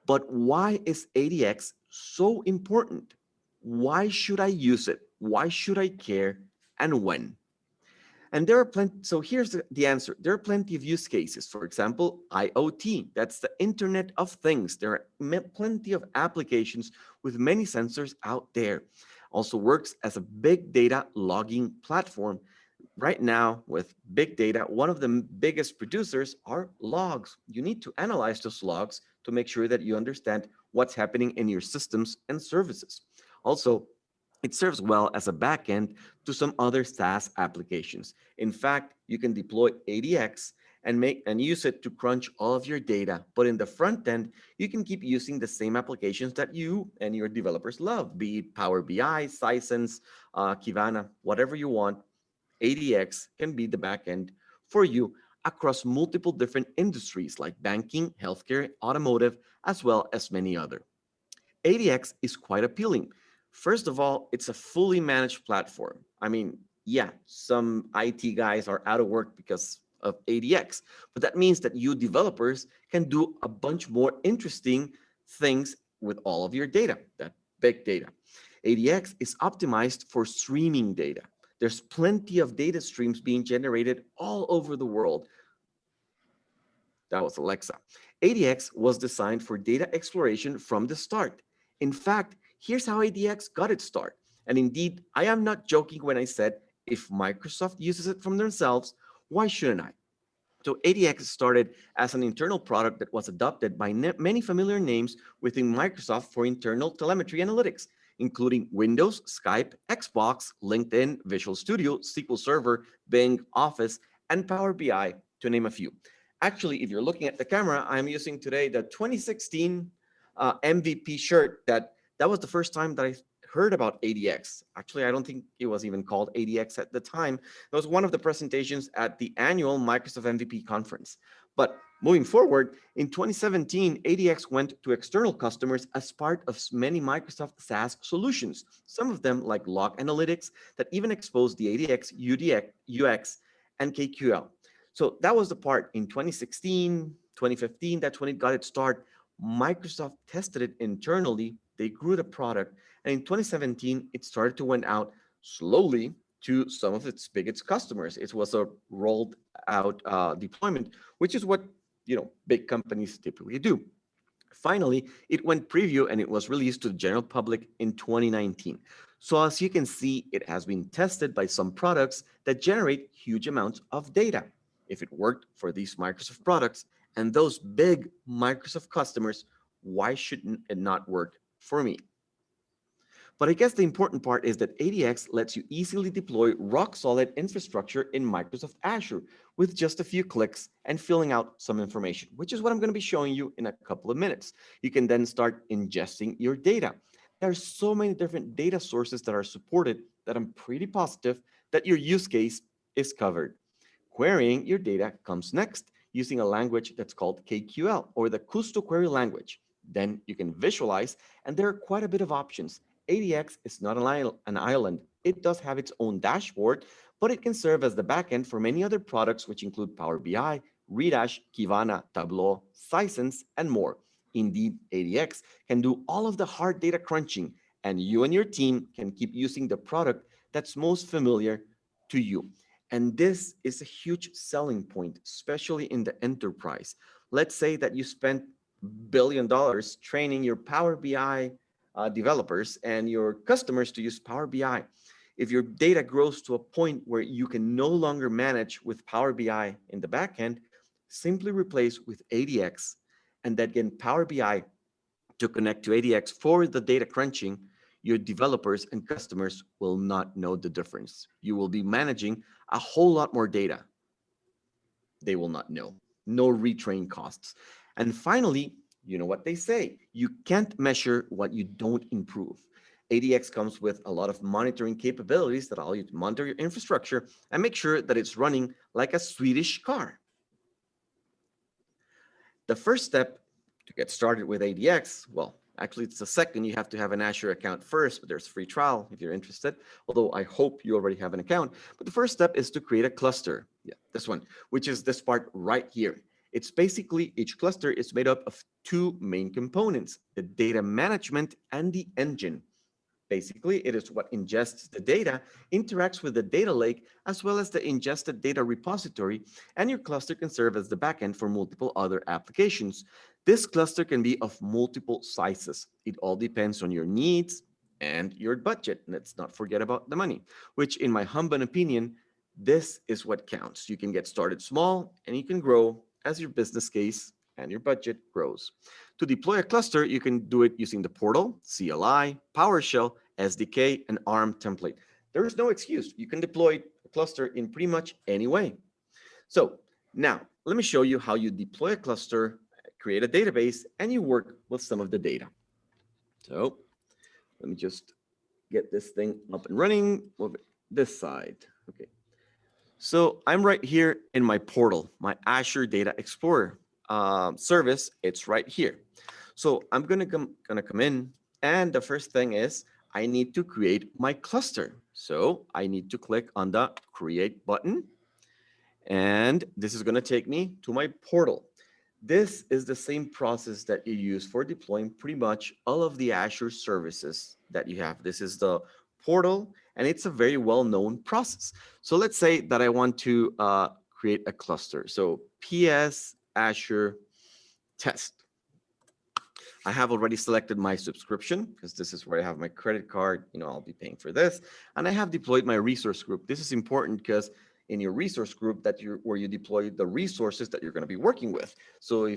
S3: But why is ADX so important? Why should I use it? Why should I care? And when? And there are plenty, so here's the answer. There are plenty of use cases. For example, IoT, that's the Internet of Things. There are plenty of applications with many sensors out there. Also works as a big data logging platform. Right now, with big data, one of the biggest producers are logs. You need to analyze those logs to make sure that you understand what's happening in your systems and services. Also, it serves well as a backend to some other SaaS applications. In fact, you can deploy ADX and use it to crunch all of your data. But in the front end, you can keep using the same applications that you and your developers love, be it Power BI, Sisense, Kibana, whatever you want. ADX can be the backend for you across multiple different industries like banking, healthcare, automotive, as well as many other. ADX is quite appealing. First of all, it's a fully managed platform. I mean, yeah, some IT guys are out of work because of ADX, but that means that you developers can do a bunch more interesting things with all of your data, that big data. ADX is optimized for streaming data. There's plenty of data streams being generated all over the world. That was Alexa. ADX was designed for data exploration from the start. In fact, here's how ADX got its start. And indeed, I am not joking when I said, if Microsoft uses it from themselves, why shouldn't I? So ADX started as an internal product that was adopted by many familiar names within Microsoft for internal telemetry analytics, including Windows, Skype, Xbox, LinkedIn, Visual Studio, SQL Server, Bing, Office, and Power BI, to name a few. Actually, if you're looking at the camera, I'm using today the 2016 MVP shirt that was the first time that I heard about ADX. Actually, I don't think it was even called ADX at the time. It was one of the presentations at the annual Microsoft MVP conference. But moving forward, in 2017, ADX went to external customers as part of many Microsoft SaaS solutions, some of them like Log Analytics that even exposed the ADX, UX, and KQL. So that was the part in 2016, 2015, that's when it got its start. Microsoft tested it internally, they grew the product, and in 2017, it started to went out slowly to some of its biggest customers. It was a rolled out deployment, which is what big companies typically do. Finally, it went preview and it was released to the general public in 2019. So as you can see, it has been tested by some products that generate huge amounts of data. If it worked for these Microsoft products and those big Microsoft customers, why shouldn't it not work for me? But I guess the important part is that ADX lets you easily deploy rock-solid infrastructure in Microsoft Azure with just a few clicks and filling out some information, which is what I'm going to be showing you in a couple of minutes. You can then start ingesting your data. There are so many different data sources that are supported that I'm pretty positive that your use case is covered. Querying your data comes next using a language that's called KQL, or the Custo Query language. Then you can visualize, and there are quite a bit of options. ADX is not an island. It does have its own dashboard, but it can serve as the backend for many other products, which include Power BI, Redash, Kibana, Tableau, Sisense, and more. Indeed, ADX can do all of the hard data crunching, and you and your team can keep using the product that's most familiar to you. And this is a huge selling point, especially in the enterprise. Let's say that you spent $1 billion training your Power BI developers and your customers to use Power BI. If your data grows to a point where you can no longer manage with Power BI in the backend, simply replace with ADX and then get Power BI to connect to ADX for the data crunching. Your developers and customers will not know the difference. You will be managing a whole lot more data. They will not know. No retrain costs. And finally, you know what they say, you can't measure what you don't improve. ADX comes with a lot of monitoring capabilities that allow you to monitor your infrastructure and make sure that it's running like a Swedish car. The first step to get started with ADX, well, actually it's the second. You have to have an Azure account first, but there's a free trial if you're interested, although I hope you already have an account. But the first step is to create a cluster. Yeah, this one, which is this part right here. It's basically, each cluster is made up of two main components, the data management and the engine. Basically, it is what ingests the data, interacts with the data lake, as well as the ingested data repository, and your cluster can serve as the backend for multiple other applications. This cluster can be of multiple sizes. It all depends on your needs and your budget. Let's not forget about the money, which in my humble opinion, this is what counts. You can get started small and you can grow as your business case and your budget grows. To deploy a cluster, you can do it using the portal, CLI, PowerShell, SDK, and ARM template. There is no excuse. You can deploy a cluster in pretty much any way. So now let me show you how you deploy a cluster, create a database, and you work with some of the data. So let me just get this thing up and running. Move it this side. Okay. So I'm right here in my portal, my Azure Data Explorer service. It's right here. So I'm gonna come in, and the first thing is I need to create my cluster. So I need to click on the Create button, and this is gonna take me to my portal. This is the same process that you use for deploying pretty much all of the Azure services that you have. This is the portal, and it's a very well-known process. So let's say that I want to create a cluster. So PS Azure test. I have already selected my subscription because this is where I have my credit card. I'll be paying for this. And I have deployed my resource group. This is important because in your resource group where you deploy the resources that you're going to be working with. So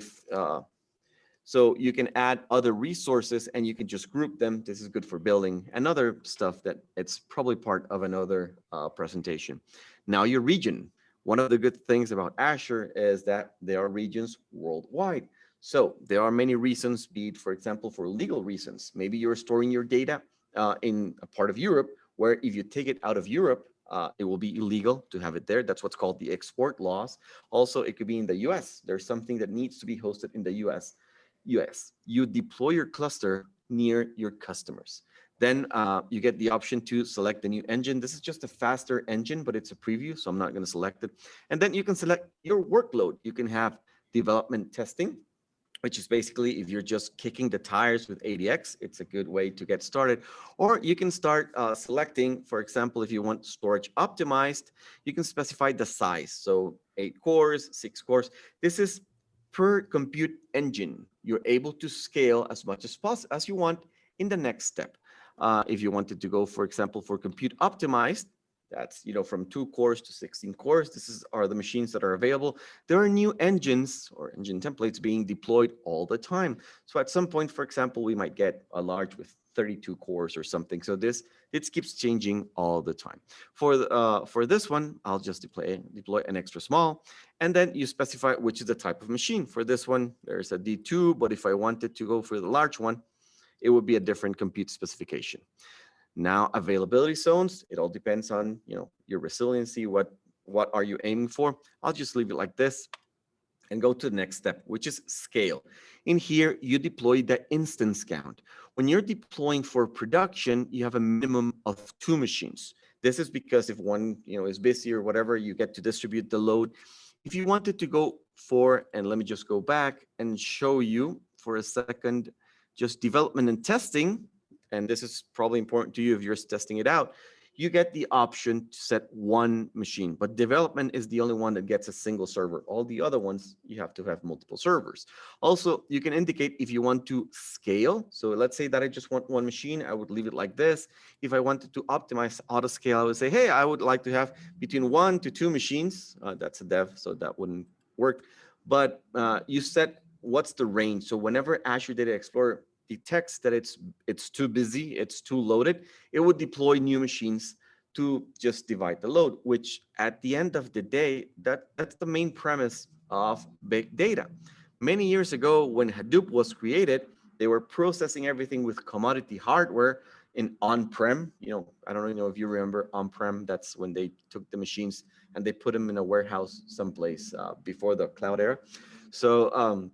S3: so you can add other resources and you can just group them. This is good for building and other stuff that it's probably part of another presentation. Now your region. One of the good things about Azure is that there are regions worldwide. So there are many reasons, be it, for example, for legal reasons. Maybe you're storing your data in a part of Europe where if you take it out of Europe, it will be illegal to have it there. That's what's called the export laws. Also, it could be in the US. There's something that needs to be hosted in the US. You deploy your cluster near your customers. Then you get the option to select the new engine. This is just a faster engine, but it's a preview, so I'm not going to select it. And then you can select your workload. You can have development testing, which is basically if you're just kicking the tires with ADX, it's a good way to get started. Or you can start selecting, for example, if you want storage optimized, you can specify the size. So 8 cores, 6 cores. This is per compute engine. You're able to scale as much as possible as you want in the next step. If you wanted to go, for example, for compute optimized, that's from 2 cores to 16 cores. Are the machines that are available. There are new engines or engine templates being deployed all the time. So at some point, for example, we might get a large with 32 cores or something. So it keeps changing all the time. For this one, I'll just deploy an extra small, and then you specify which is the type of machine. For this one, there's a D2, but if I wanted to go for the large one, it would be a different compute specification. Now, availability zones, it all depends on your resiliency. What are you aiming for? I'll just leave it like this and go to the next step, which is scale. In here, you deploy the instance count. When you're deploying for production, you have a minimum of 2 machines. This is because if one is busy or whatever, you get to distribute the load. If you wanted to go for, and let me just go back and show you for a second, just development and testing, and this is probably important to you if you're testing it out, you get the option to set 1 machine, but development is the only one that gets a single server. All the other ones, you have to have multiple servers. Also, you can indicate if you want to scale. So let's say that I just want 1 machine, I would leave it like this. If I wanted to optimize auto scale, I would say, hey, I would like to have between 1 to 2 machines. That's a dev, so that wouldn't work. But you set what's the range. So whenever Azure Data Explorer detects that it's too busy, it's too loaded, it would deploy new machines to just divide the load, which at the end of the day, that's the main premise of big data. Many years ago, when Hadoop was created, they were processing everything with commodity hardware in on-prem. I don't know if you remember on-prem. That's when they took the machines and they put them in a warehouse someplace before the cloud era. So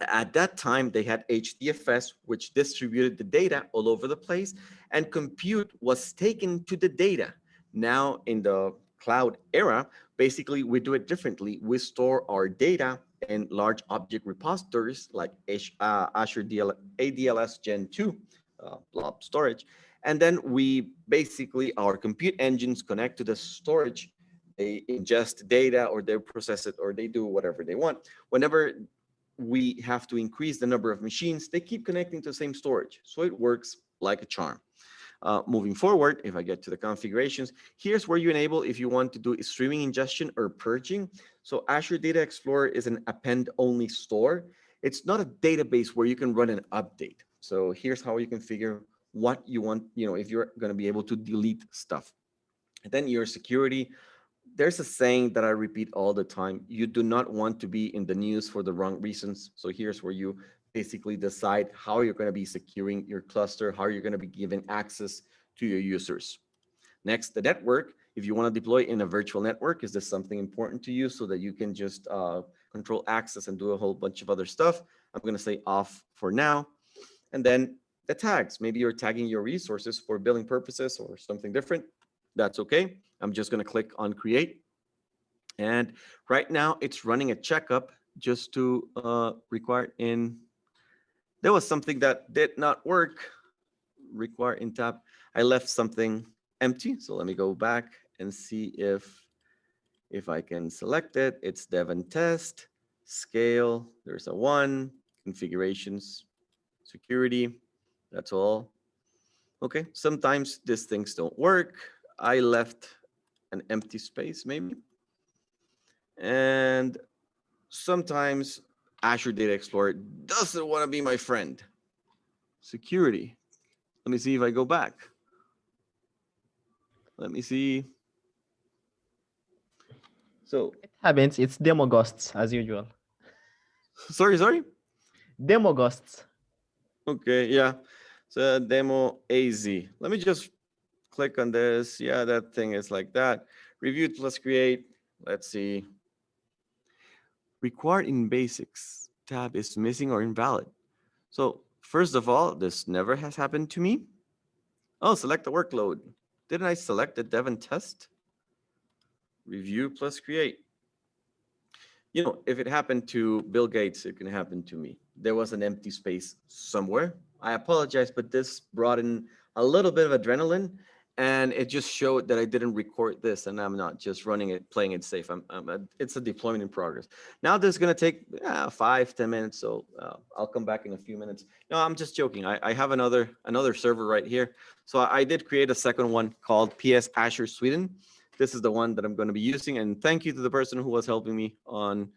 S3: at that time, they had HDFS, which distributed the data all over the place, and compute was taken to the data. Now, in the cloud era, basically, we do it differently. We store our data in large object repositories like Azure ADLS Gen 2 blob storage. And then our compute engines connect to the storage. They ingest data or they process it or they do whatever they want. Whenever we have to increase the number of machines, they keep connecting to the same storage. So it works like a charm. Moving forward, if I get to the configurations, here's where you enable if you want to do streaming ingestion or purging. So Azure Data Explorer is an append-only store. It's not a database where you can run an update. So here's how you configure what you want, if you're going to be able to delete stuff. And then your security. There's a saying that I repeat all the time. You do not want to be in the news for the wrong reasons. So here's where you basically decide how you're going to be securing your cluster, how you're going to be giving access to your users. Next, the network. If you want to deploy in a virtual network, is this something important to you so that you can just control access and do a whole bunch of other stuff? I'm going to say off for now. And then the tags. Maybe you're tagging your resources for billing purposes or something different. That's okay. I'm just going to click on create. And right now it's running a checkup just to require in, there was something that did not work, require in tab. I left something empty. So let me go back and see if I can select it. It's dev and test, scale, there's a 1, configurations, security, that's all. Okay, sometimes these things don't work. I left an empty space maybe. And sometimes Azure Data Explorer doesn't want to be my friend. Security. Let me see if I go back. Let me see. So
S1: It happens. It's demo ghosts as usual.
S3: sorry.
S1: Demo ghosts.
S3: Okay, yeah. So demo AZ. Let me just click on this. Yeah, that thing is like that. Review plus create. Let's see. Required in basics tab is missing or invalid. So first of all, this never has happened to me. Oh, select the workload. Didn't I select the dev and test? Review plus create. You know, if it happened to Bill Gates, it can happen to me. There was an empty space somewhere. I apologize, but this brought in a little bit of adrenaline, and it just showed that I didn't record this, and I'm not just running it, playing it safe. It's a deployment in progress. Now this is gonna take 5-10 minutes, so I'll come back in a few minutes. No, I'm just joking. I have another server right here. So I did create a second one called PS Azure Sweden. This is the one that I'm going to be using. And thank you to the person who was helping me on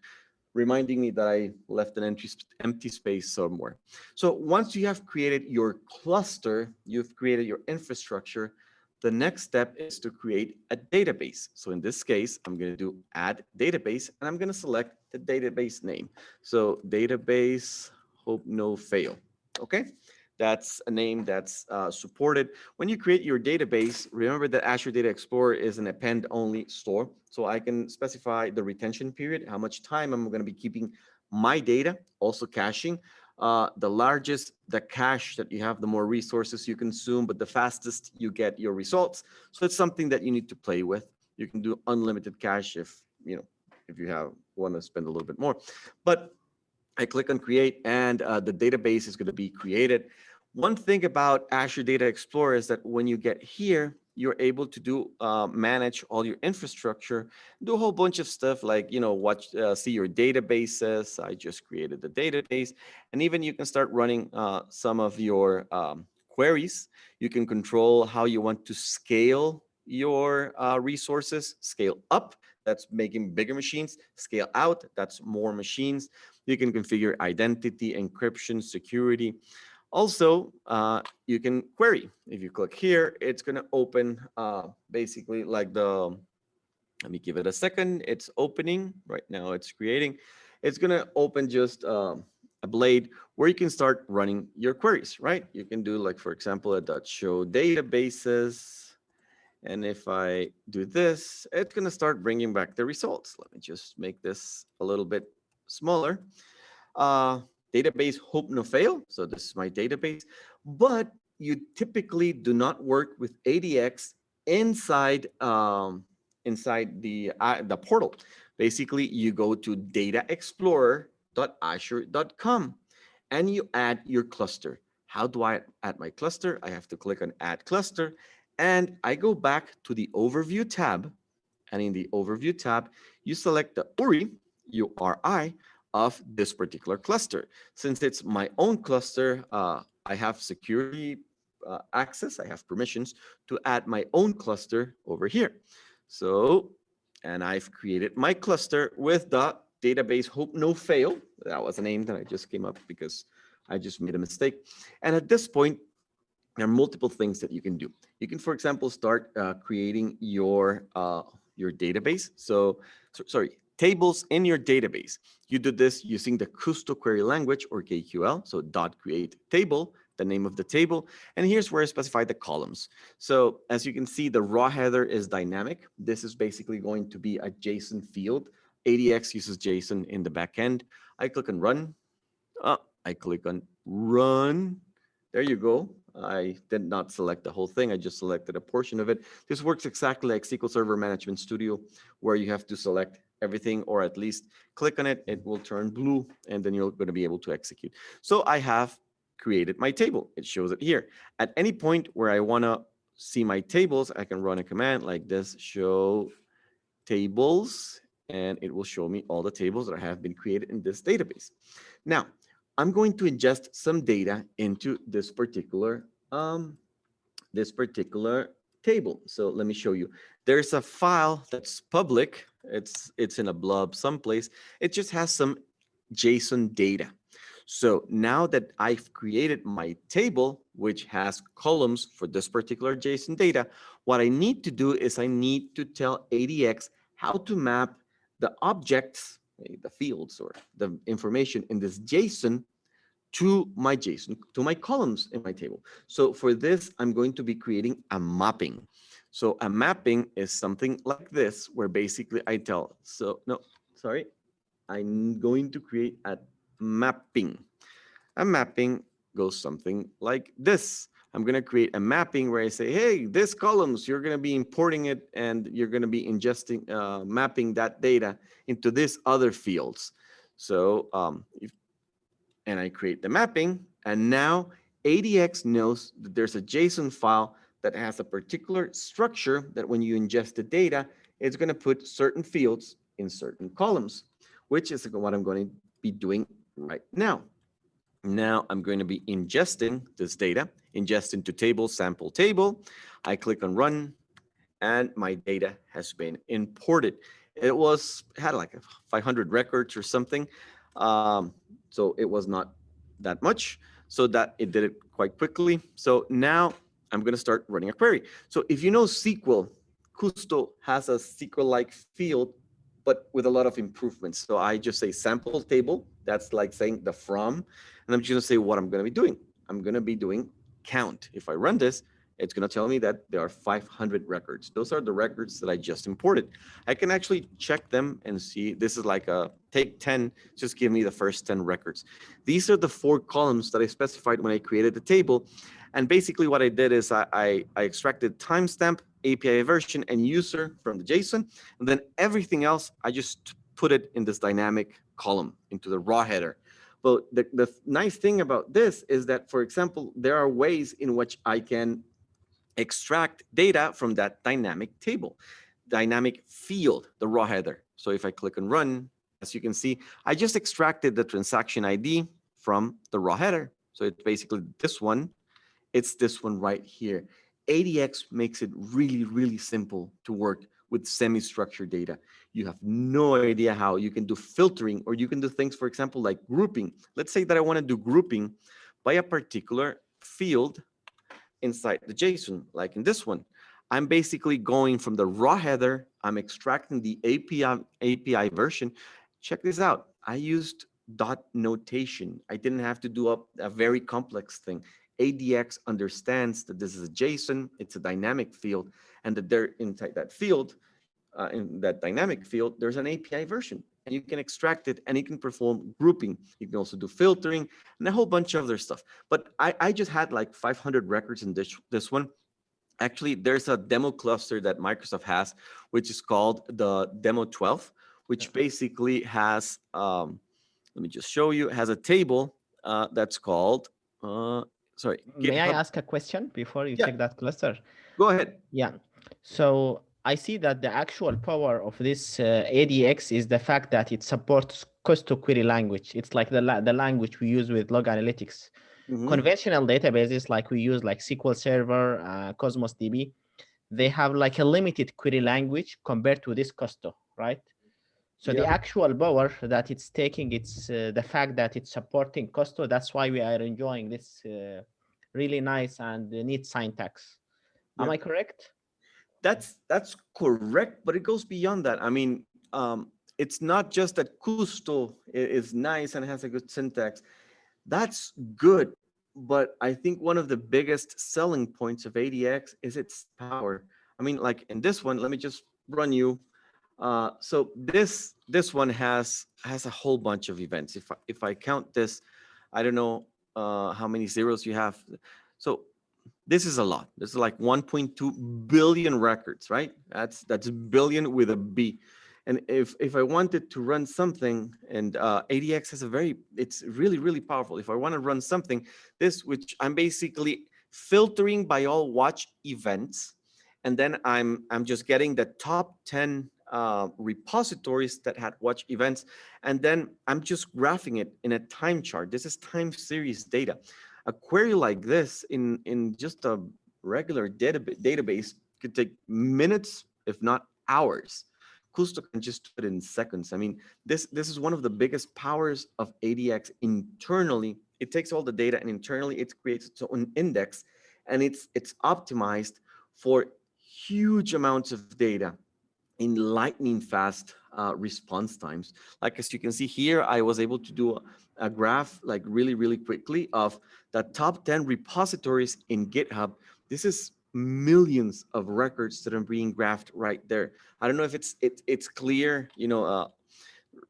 S3: reminding me that I left an empty space somewhere. So once you have created your cluster, you've created your infrastructure, the next step is to create a database. So in this case, I'm going to do add database, and I'm going to select the database name. So database, hope no fail. Okay. That's a name that's supported. When you create your database, remember that Azure Data Explorer is an append-only store. So I can specify the retention period, how much time I'm going to be keeping my data, also caching. The largest the cache that you have, the more resources you consume, but the fastest you get your results. So it's something that you need to play with. You can do unlimited cache if you want to spend a little bit more. But I click on create, and the database is going to be created. One thing about Azure Data Explorer is that when you get here, you're able to do manage all your infrastructure, do a whole bunch of stuff like, watch, see your databases. I just created the database, and even you can start running some of your queries. You can control how you want to scale your resources. Scale up, that's making bigger machines. Scale out, that's more machines. You can configure identity, encryption, security. Also, you can query. If you click here, it's going to open basically like let me give it a second. It's opening right now. It's creating. It's going to open just a blade where you can start running your queries, right? You can do like, for example, a .show databases. And if I do this, it's going to start bringing back the results. Let me just make this a little bit smaller. Database hope no fail. So this is my database, but you typically do not work with ADX inside the portal. Basically, you go to dataexplorer.azure.com and you add your cluster. How do I add my cluster? I have to click on add cluster, and I go back to the overview tab. And in the overview tab, you select the URI of this particular cluster. Since it's my own cluster, I have security access, I have permissions to add my own cluster over here. So, and I've created my cluster with the database hope no fail. That was a name that I just came up because I just made a mistake. And at this point, there are multiple things that you can do. You can, for example, start creating your database. Sorry, tables in your database. You do this using the Custo Query Language, or KQL. So .create table, the name of the table. And here's where I specify the columns. So as you can see, the raw header is dynamic. This is basically going to be a JSON field. ADX uses JSON in the backend. I click on run. I click on run. There you go. I did not select the whole thing. I just selected a portion of it. This works exactly like SQL Server Management Studio, where you have to select everything, or at least click on it, it will turn blue, and then you're going to be able to execute. So I have created my table. It shows it here. At any point where I want to see my tables, I can run a command like this, show tables, and it will show me all the tables that have been created in this database. Now, I'm going to ingest some data into this particular table. So let me show you. There's a file that's public. It's in a blob someplace. It just has some JSON data. So now that I've created my table, which has columns for this particular JSON data, what I need to do is I need to tell ADX how to map the objects, the fields or the information in this JSON to my JSON, to my columns in my table. So for this, I'm going to be creating a mapping. So a mapping is something like this, where basically I tell, I'm going to create a mapping. A mapping goes something like this. I'm going to create a mapping where I say, hey, this columns, you're going to be importing it and you're going to be ingesting, mapping that data into this other fields. So and I create the mapping, and now ADX knows that there's a JSON file that has a particular structure that when you ingest the data, it's going to put certain fields in certain columns, which is what I'm going to be doing right now. Now I'm going to be ingesting this data, ingest into table, sample table. I click on run, and my data has been imported. It had like 500 records or something. So it was not that much, so that it did it quite quickly. So now I'm going to start running a query. So if you know SQL, Custo has a SQL-like field, but with a lot of improvements. So I just say sample table. That's like saying the from, and I'm just going to say what I'm going to be doing. I'm going to be doing count. If I run this, it's going to tell me that there are 500 records. Those are the records that I just imported. I can actually check them and see. This is like a take 10, just give me the first 10 records. These are the 4 columns that I specified when I created the table. And basically what I did is I extracted timestamp, API version, and user from the JSON. And then everything else, I just put it in this dynamic column into the raw header. But the nice thing about this is that, for example, there are ways in which I can extract data from that dynamic table, dynamic field, the raw header. So if I click on run, as you can see, I just extracted the transaction ID from the raw header. So it's basically this one. It's this one right here. ADX makes it really, really simple to work with semi-structured data. You have no idea how. You can do filtering, or you can do things, for example, like grouping. Let's say that I want to do grouping by a particular field inside the JSON, like in this one. I'm basically going from the raw header, I'm extracting the API version. Check this out. I used dot notation. I didn't have to do a very complex thing. ADX understands that this is a JSON, it's a dynamic field, and that there inside that field, in that dynamic field, there's an API version, and you can extract it, and you can perform grouping. You can also do filtering and a whole bunch of other stuff. But I just had like 500 records in this one. Actually, there's a demo cluster that Microsoft has, which is called the Demo 12, which basically has, let me just show you, it has a table that's called, sorry.
S1: May I
S3: GitHub.
S1: ask a question before you
S3: Yeah.
S1: check that cluster?
S3: Go ahead.
S1: Yeah. So I see that the actual power of this ADX is the fact that it supports Costo query language. It's like the language we use with log analytics.
S3: Mhm.
S1: Conventional databases like we use, like SQL Server, Cosmos DB, they have like a limited query language compared to this Costo, right? So the
S3: Yeah.
S1: actual power that it's taking, it's the fact that it's supporting Costo. That's why we are enjoying this really nice and neat syntax. Am
S3: Yeah.
S1: I correct?
S3: That's correct, but it goes beyond that. I mean, it's not just that Custo is nice and has a good syntax. That's good, but I think one of the biggest selling points of ADX is its power. I mean, like in this one, let me just run you. So this one has a whole bunch of events. If I count this, I don't know how many zeros you have. So this is a lot. This is like 1.2 billion records, right? That's billion with a B. And if I wanted to run something, and ADX has a it's really, really powerful. If I want to run something, this, which I'm basically filtering by all watch events, and then I'm just getting the top 10 repositories that had watch events, and then I'm just graphing it in a time chart. This is time series data. A query like this in just a regular database could take minutes, if not hours. Kusto can just do it in seconds. I mean, this is one of the biggest powers of ADX internally. It takes all the data and internally it creates its own index, and it's optimized for huge amounts of data in lightning fast response times. Like as you can see here, I was able to do a graph like really, really quickly of the top 10 repositories in GitHub. This is millions of records that are being graphed right there. I don't know if it's clear,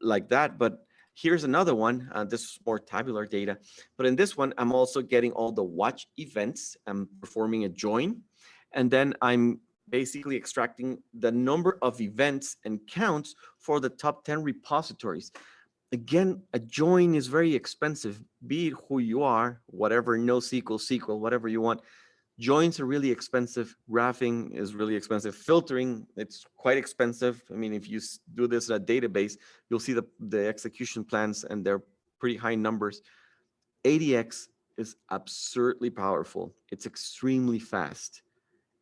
S3: like that, but here's another one. This is more tabular data, but in this one, I'm also getting all the watch events. I'm performing a join, and then I'm basically extracting the number of events and counts for the top 10 repositories. Again, a join is very expensive, be it who you are, whatever, NoSQL, SQL, whatever you want. Joins are really expensive. Graphing is really expensive. Filtering, it's quite expensive. I mean, if you do this in a database, you'll see the execution plans and they're pretty high numbers. ADX is absurdly powerful. It's extremely fast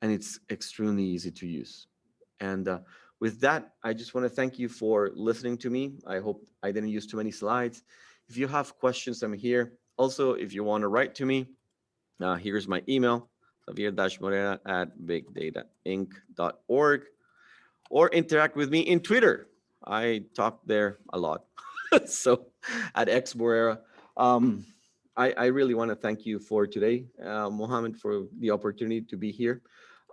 S3: and it's extremely easy to use. And with that, I just want to thank you for listening to me. I hope I didn't use too many slides. If you have questions, I'm here. Also, if you want to write to me, here's my email, javier-morera@bigdatainc.org, or interact with me in Twitter. I talk there a lot. So at xmorera. I really want to thank you for today, Mohammed, for the opportunity to be here.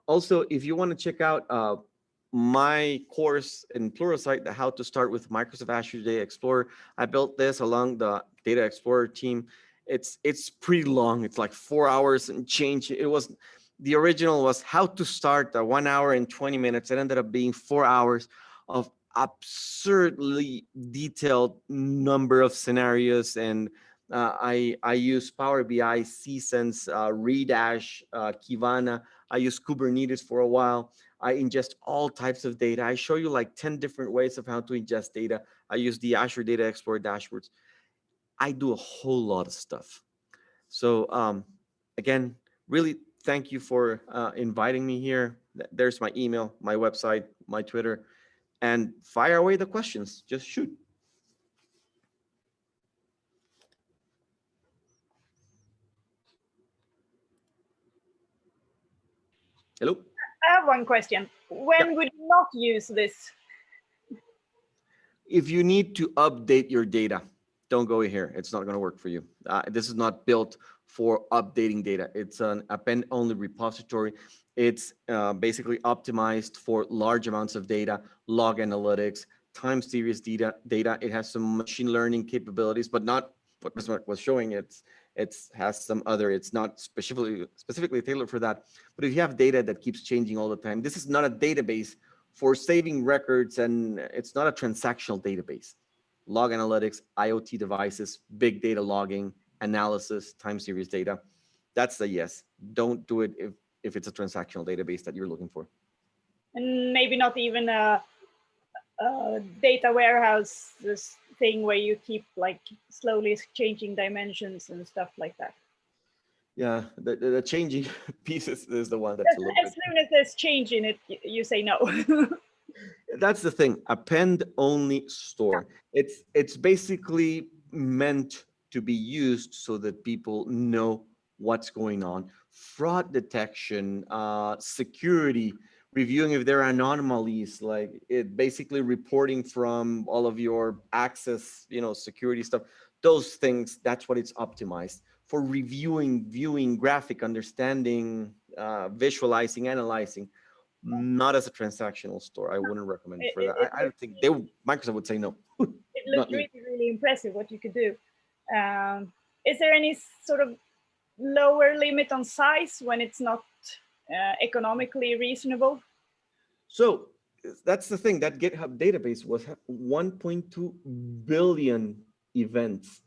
S3: Also, if you want to check out my course in Pluralsight, the How to Start with Microsoft Azure Data Explorer, I built this along the Data Explorer team. It's pretty long. It's like 4 hours and change. The original was how to start 1 hour and 20 minutes. It ended up being 4 hours of absurdly detailed number of scenarios, and I use Power BI, CSense, Redash, Kibana. I use Kubernetes for a while. I ingest all types of data. I show you like 10 different ways of how to ingest data. I use the Azure Data Explorer dashboards. I do a whole lot of stuff. So again, really thank you for inviting me here. There's my email, my website, my Twitter, and fire away the questions. Just shoot. Hello?
S4: I have one question. When would you not use this?
S3: If you need to update your data, don't go here. It's not going to work for you. This is not built for updating data. It's an append-only repository. It's basically optimized for large amounts of data, log analytics, time series data. It has some machine learning capabilities, but not what Bismarck was showing. It has some other. It's not specifically tailored for that. But if you have data that keeps changing all the time, this is not a database for saving records, and it's not a transactional database. Log analytics, IoT devices, big data logging, analysis, time series data. That's a yes. Don't do it if it's a transactional database that you're looking for.
S4: And maybe not even a data warehouse, this thing where you keep like slowly changing dimensions and stuff like that.
S3: Yeah, the changing pieces is the one that's a little
S4: as soon as there's change in it, you say no.
S3: That's the thing. Append-only store. It's basically meant to be used so that people know what's going on. Fraud detection, security, reviewing if there are anomalies, like it basically reporting from all of your access, security stuff. Those things, that's what it's optimized for: reviewing, viewing, graphic understanding, visualizing, analyzing. Not as a transactional store. I wouldn't recommend it for that. I don't think Microsoft would say no.
S4: It looks really, really impressive what you could do. Is there any sort of lower limit on size when it's not economically reasonable?
S3: So that's the thing, that GitHub database was 1.2 billion events.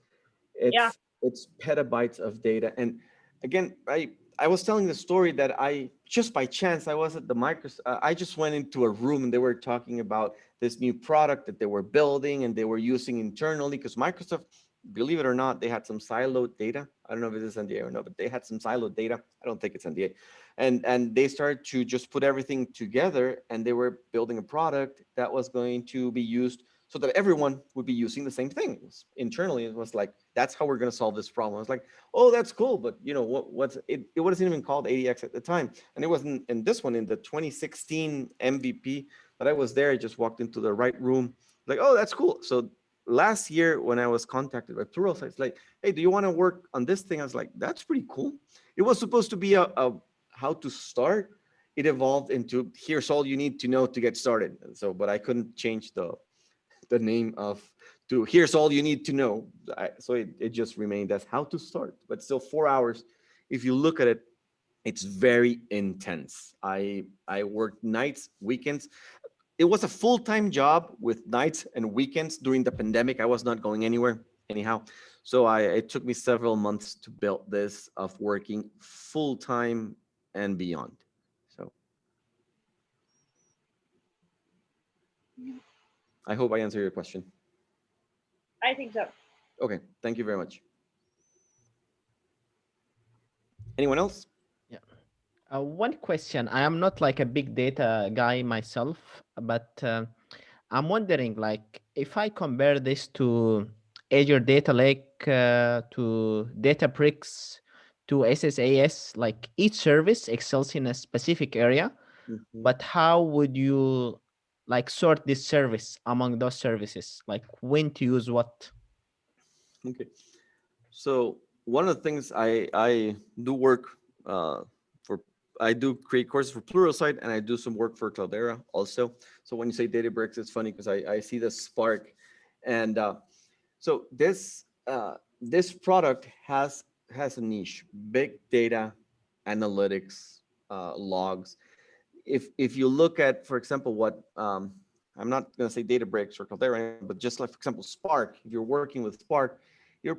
S4: Yeah.
S3: It's petabytes of data. And again, I was telling the story that I just by chance, I was at the Microsoft, I just went into a room and they were talking about this new product that they were building and they were using internally, because Microsoft, believe it or not, they had some siloed data. I don't know if it is NDA or not, but they had some siloed data. I don't think it's NDA. And they started to just put everything together, and they were building a product that was going to be used so that everyone would be using the same thing. It was, internally, it was like, that's how we're going to solve this problem. I was like, oh, that's cool. But you know, what's it? It wasn't even called ADX at the time. And it wasn't in this one, in the 2016 MVP that I was there. I just walked into the right room, like, oh, that's cool. So last year when I was contacted by Pluralsight, it's like, hey, do you want to work on this thing? I was like, that's pretty cool. It was supposed to be a how to start. It evolved into, here's all you need to know to get started. And so, but I couldn't change the name of to here's all you need to know. So it just remained as how to start, but still 4 hours. If you look at it, it's very intense. I worked nights, weekends. It was a full-time job with nights and weekends during the pandemic. I was not going anywhere anyhow. So it took me several months to build this, of working full-time and beyond. So I hope I answered your question.
S4: I think so.
S3: Okay, thank you very much. Anyone else?
S1: Yeah. One question. I am not like a big data guy myself, but I'm wondering, like, if I compare this to Azure Data Lake, to Databricks, to SSAS, like each service excels in a specific area, but how would you like sort this service among those services? Like when to use what?
S3: Okay. So one of the things I do work for, I do create courses for Pluralsight, and I do some work for Cloudera also. So when you say Databricks, it's funny because I see the Spark, and so this product has a niche: big data analytics, logs. If you look at, for example, what I'm not going to say Databricks or Cloudera, but just like, for example, Spark. If you're working with Spark, you're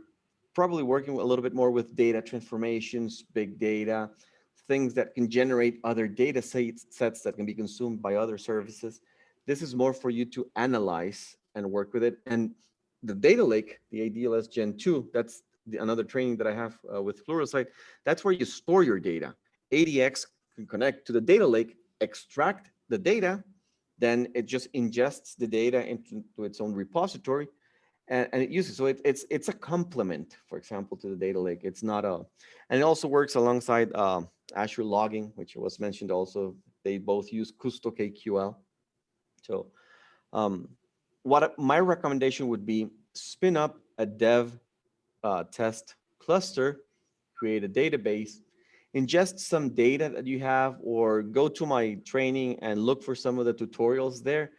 S3: probably working a little bit more with data transformations, big data, things that can generate other data sets that can be consumed by other services. This is more for you to analyze and work with it. And the data lake, the ADLS Gen 2, that's another training that I have with Pluralsight. That's where you store your data. ADX can connect to the data lake, extract the data, then it just ingests the data into its own repository, and it uses. So it's a complement, for example, to the data lake. It's not a, and it also works alongside Azure logging, which was mentioned also. They both use Custo KQL. So what my recommendation would be: spin up a dev test cluster, create a database, ingest some data that you have, or go to my training and look for some of the tutorials there.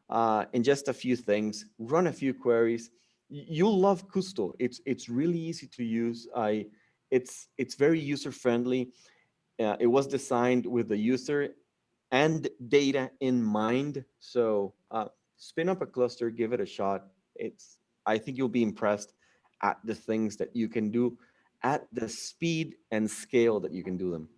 S3: Ingest a few things, run a few queries. You'll love Custo. It's really easy to use. It's very user friendly. It was designed with the user and data in mind. So spin up a cluster, give it a shot. I think you'll be impressed at the things that you can do, at the speed and scale that you can do them.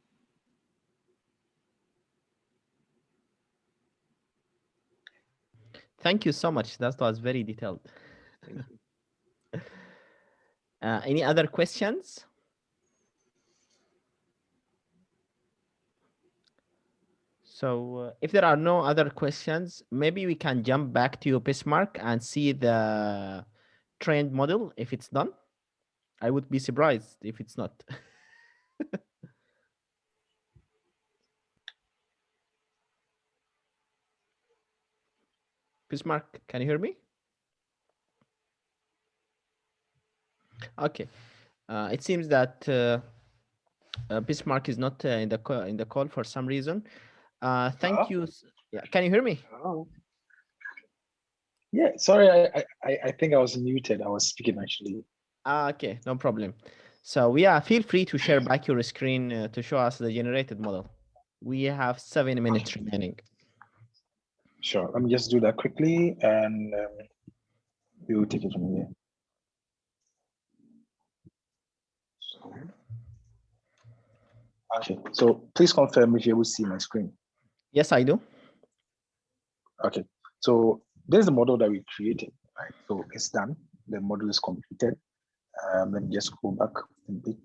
S1: Thank you so much. That was very detailed.
S3: Thank you.
S1: Any other questions? So if there are no other questions, maybe we can jump back to you, Bismarck, and see the trained model if it's done. I would be surprised if it's not. Bismarck, can you hear me? Okay. It seems that Bismarck is not in the call for some reason. Thank you. Yeah, can you hear me?
S2: Oh. Yeah, sorry, I think I was muted. I was speaking actually.
S1: Okay, no problem. So yeah, feel free to share back your screen to show us the generated model. We have 7 minutes remaining.
S2: Sure. Let me just do that quickly, and we will take it from here. Okay. So please confirm if you will see my screen.
S1: Yes, I do.
S2: Okay. So there's the model that we created, right? So it's done. The model is completed. Let me just go back a bit.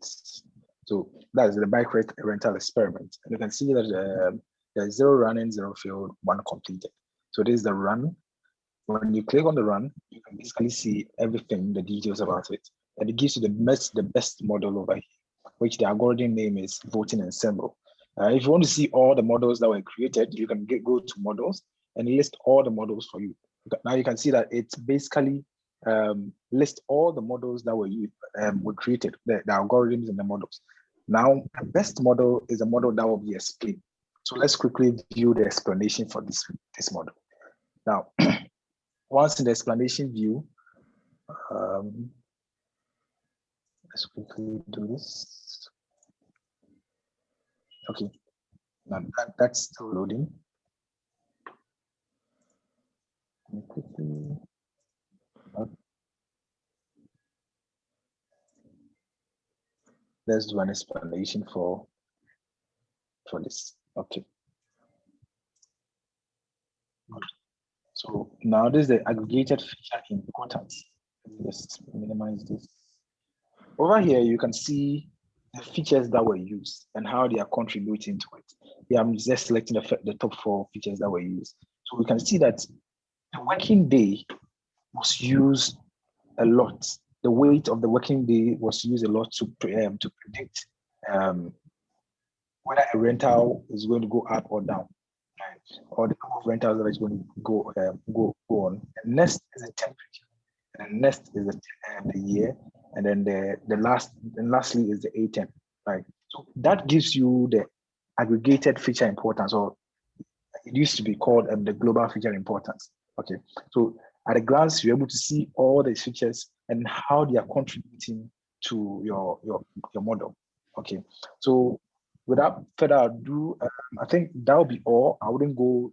S2: So that's the bike rental experiment. And you can see that there's 0 running, 0 failed, 1 completed. So this is the run. When you click on the run, you can basically see everything, the details about it. And it gives you the best model over here, which the algorithm name is voting ensemble. If you want to see all the models that were created, you can go to models and list all the models for you. Now you can see that it's basically list all the models that were created, the algorithms and the models. Now, the best model is a model that will be explained. So let's quickly view the explanation for this model. Now, once in the explanation view, let's quickly do this. Okay, now that's still loading. Quickly. Let's do an explanation for this. Okay. So now this is the aggregated feature importance. Let's minimize this. Over here, you can see the features that were used and how they are contributing to it. Yeah, I'm just selecting the top 4 features that were used. So we can see that the working day was used a lot. The weight of the working day was used a lot to predict whether a rental is going to go up or down, right? Or the number of rentals that is going to go on. And next is the temperature, and next is the year, and then lastly is the ATEM, right? So that gives you the aggregated feature importance, or it used to be called the global feature importance. Okay, so at a glance, you're able to see all these features and how they are contributing to your model. Okay, so without further ado, I think that will be all. I wouldn't go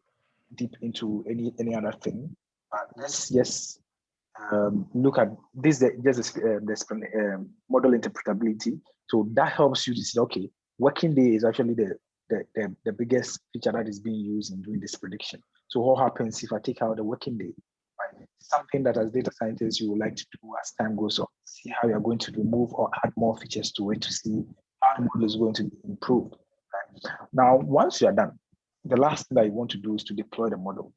S2: deep into any other thing. But let's just look at this. The model interpretability. So that helps you to see, okay, working day is actually the biggest feature that is being used in doing this prediction. So what happens if I take out the working day? Right? Something that as data scientists you would like to do as time goes on. See how you're going to remove or add more features to it to see how the model is going to be improved. Right? Now, once you are done, the last thing that you want to do is to deploy the model.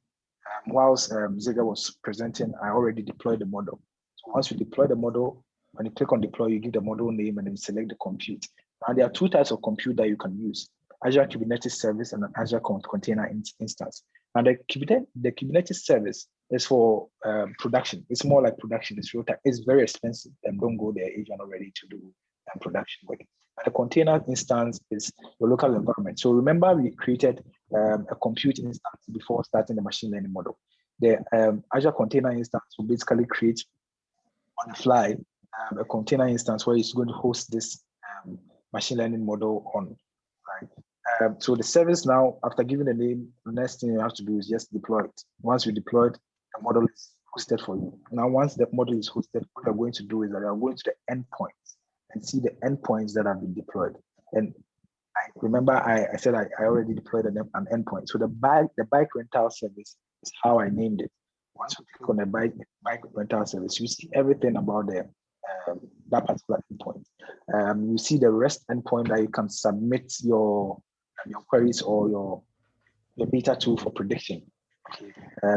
S2: Whilst Ziga was presenting, I already deployed the model. So once you deploy the model, when you click on deploy, you give the model name and then select the compute. Now there are 2 types of compute that you can use: Azure Kubernetes Service and an Azure Container Instance. Now the Kubernetes Service is for production. It's more like production. It's real time. It's very expensive, and don't go there if you're not ready to do production work. And the container instance is your local environment. So remember, we created a compute instance before starting the machine learning model. The Azure Container Instance will basically create on the fly a container instance where it's going to host this machine learning model on. Right. So the service now, after giving the name, the next thing you have to do is just deploy it. Once you deploy it, the model is hosted for you. Now, once the model is hosted, what you're going to do is that you're going to the endpoints and see the endpoints that have been deployed. And I said I already deployed an endpoint. So the bike rental service is how I named it. Once you click on the bike rental service, you see everything about that particular endpoint. You see the REST endpoint that you can submit your queries or your data to for prediction. Okay.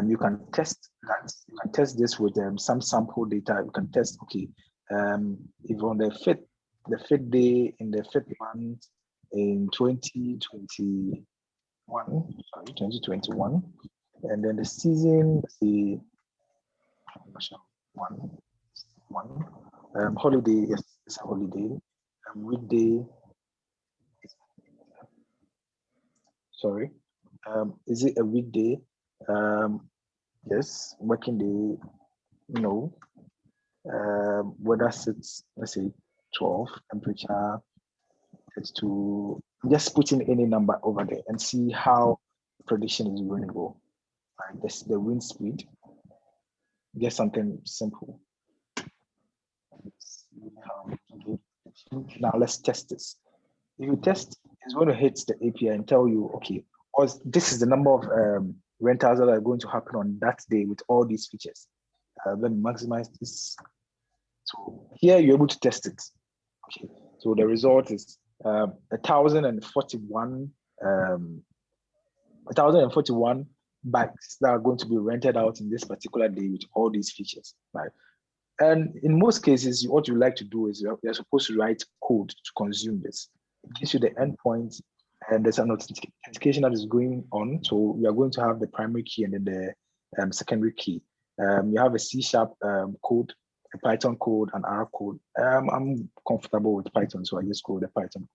S2: You can test that. You can test this with some sample data. You can test, okay, if on the fifth day in the 5th month in 2021, and then the season, the one holiday, yes, it's a holiday. Weekday, sorry, is it a weekday? Yes. Working day, no. Weather sits, let's say 12, temperature, it's to just put in any number over there and see how prediction is going to go. right? This the wind speed. Get something simple. Let's see how to do it. Now let's test this. If you test, it's going to hit the API and tell you, okay, this is the number of rentals that are going to happen on that day with all these features. Let me maximize this. So here you're able to test it. Okay. So the result is 1,041 bikes that are going to be rented out in this particular day with all these features, right? And in most cases, what you like to do is you're supposed to write code to consume this. It gives you the endpoint, and there's an authentication that is going on. So we are going to have the primary key and then the secondary key. You have a C# code, a Python code, an R code. I'm comfortable with Python, so I just go with the Python.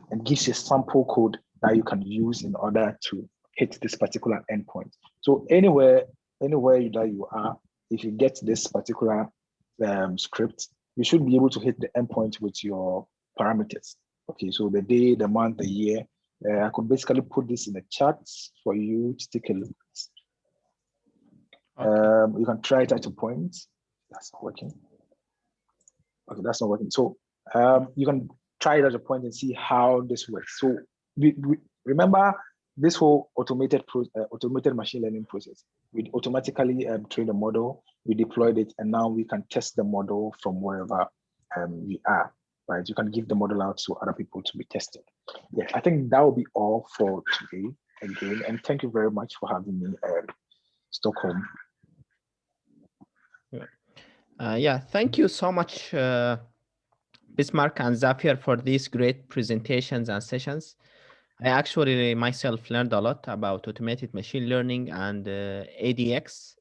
S2: And gives you a sample code that you can use in order to hit this particular endpoint. So anywhere that you are, if you get this particular script, you should be able to hit the endpoint with your parameters. Okay, so the day, the month, the year. I could basically put this in the chat for you to take a look at. Okay. You can try it at a point. That's not working. Okay, that's not working. So you can try it at a point and see how this works. So we remember this whole automated machine learning process. We automatically train the model, we deployed it, and now we can test the model from wherever we are, right? You can give the model out to other people to be tested. Yeah, I think that will be all for today again. And thank you very much for having me, Stockholm.
S1: Yeah, thank you so much, Bismarck and Zafir, for these great presentations and sessions. I actually myself learned a lot about automated machine learning and ADX.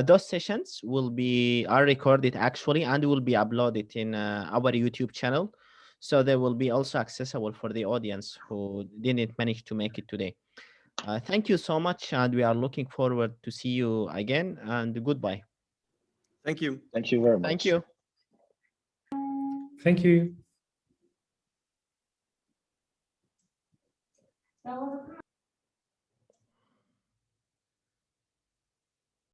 S1: Those sessions are recorded actually and will be uploaded in our YouTube channel. So they will be also accessible for the audience who didn't manage to make it today. Thank you so much, and we are looking forward to see you again, and goodbye.
S3: Thank you.
S2: Thank you very much.
S1: Thank you.
S5: Thank you.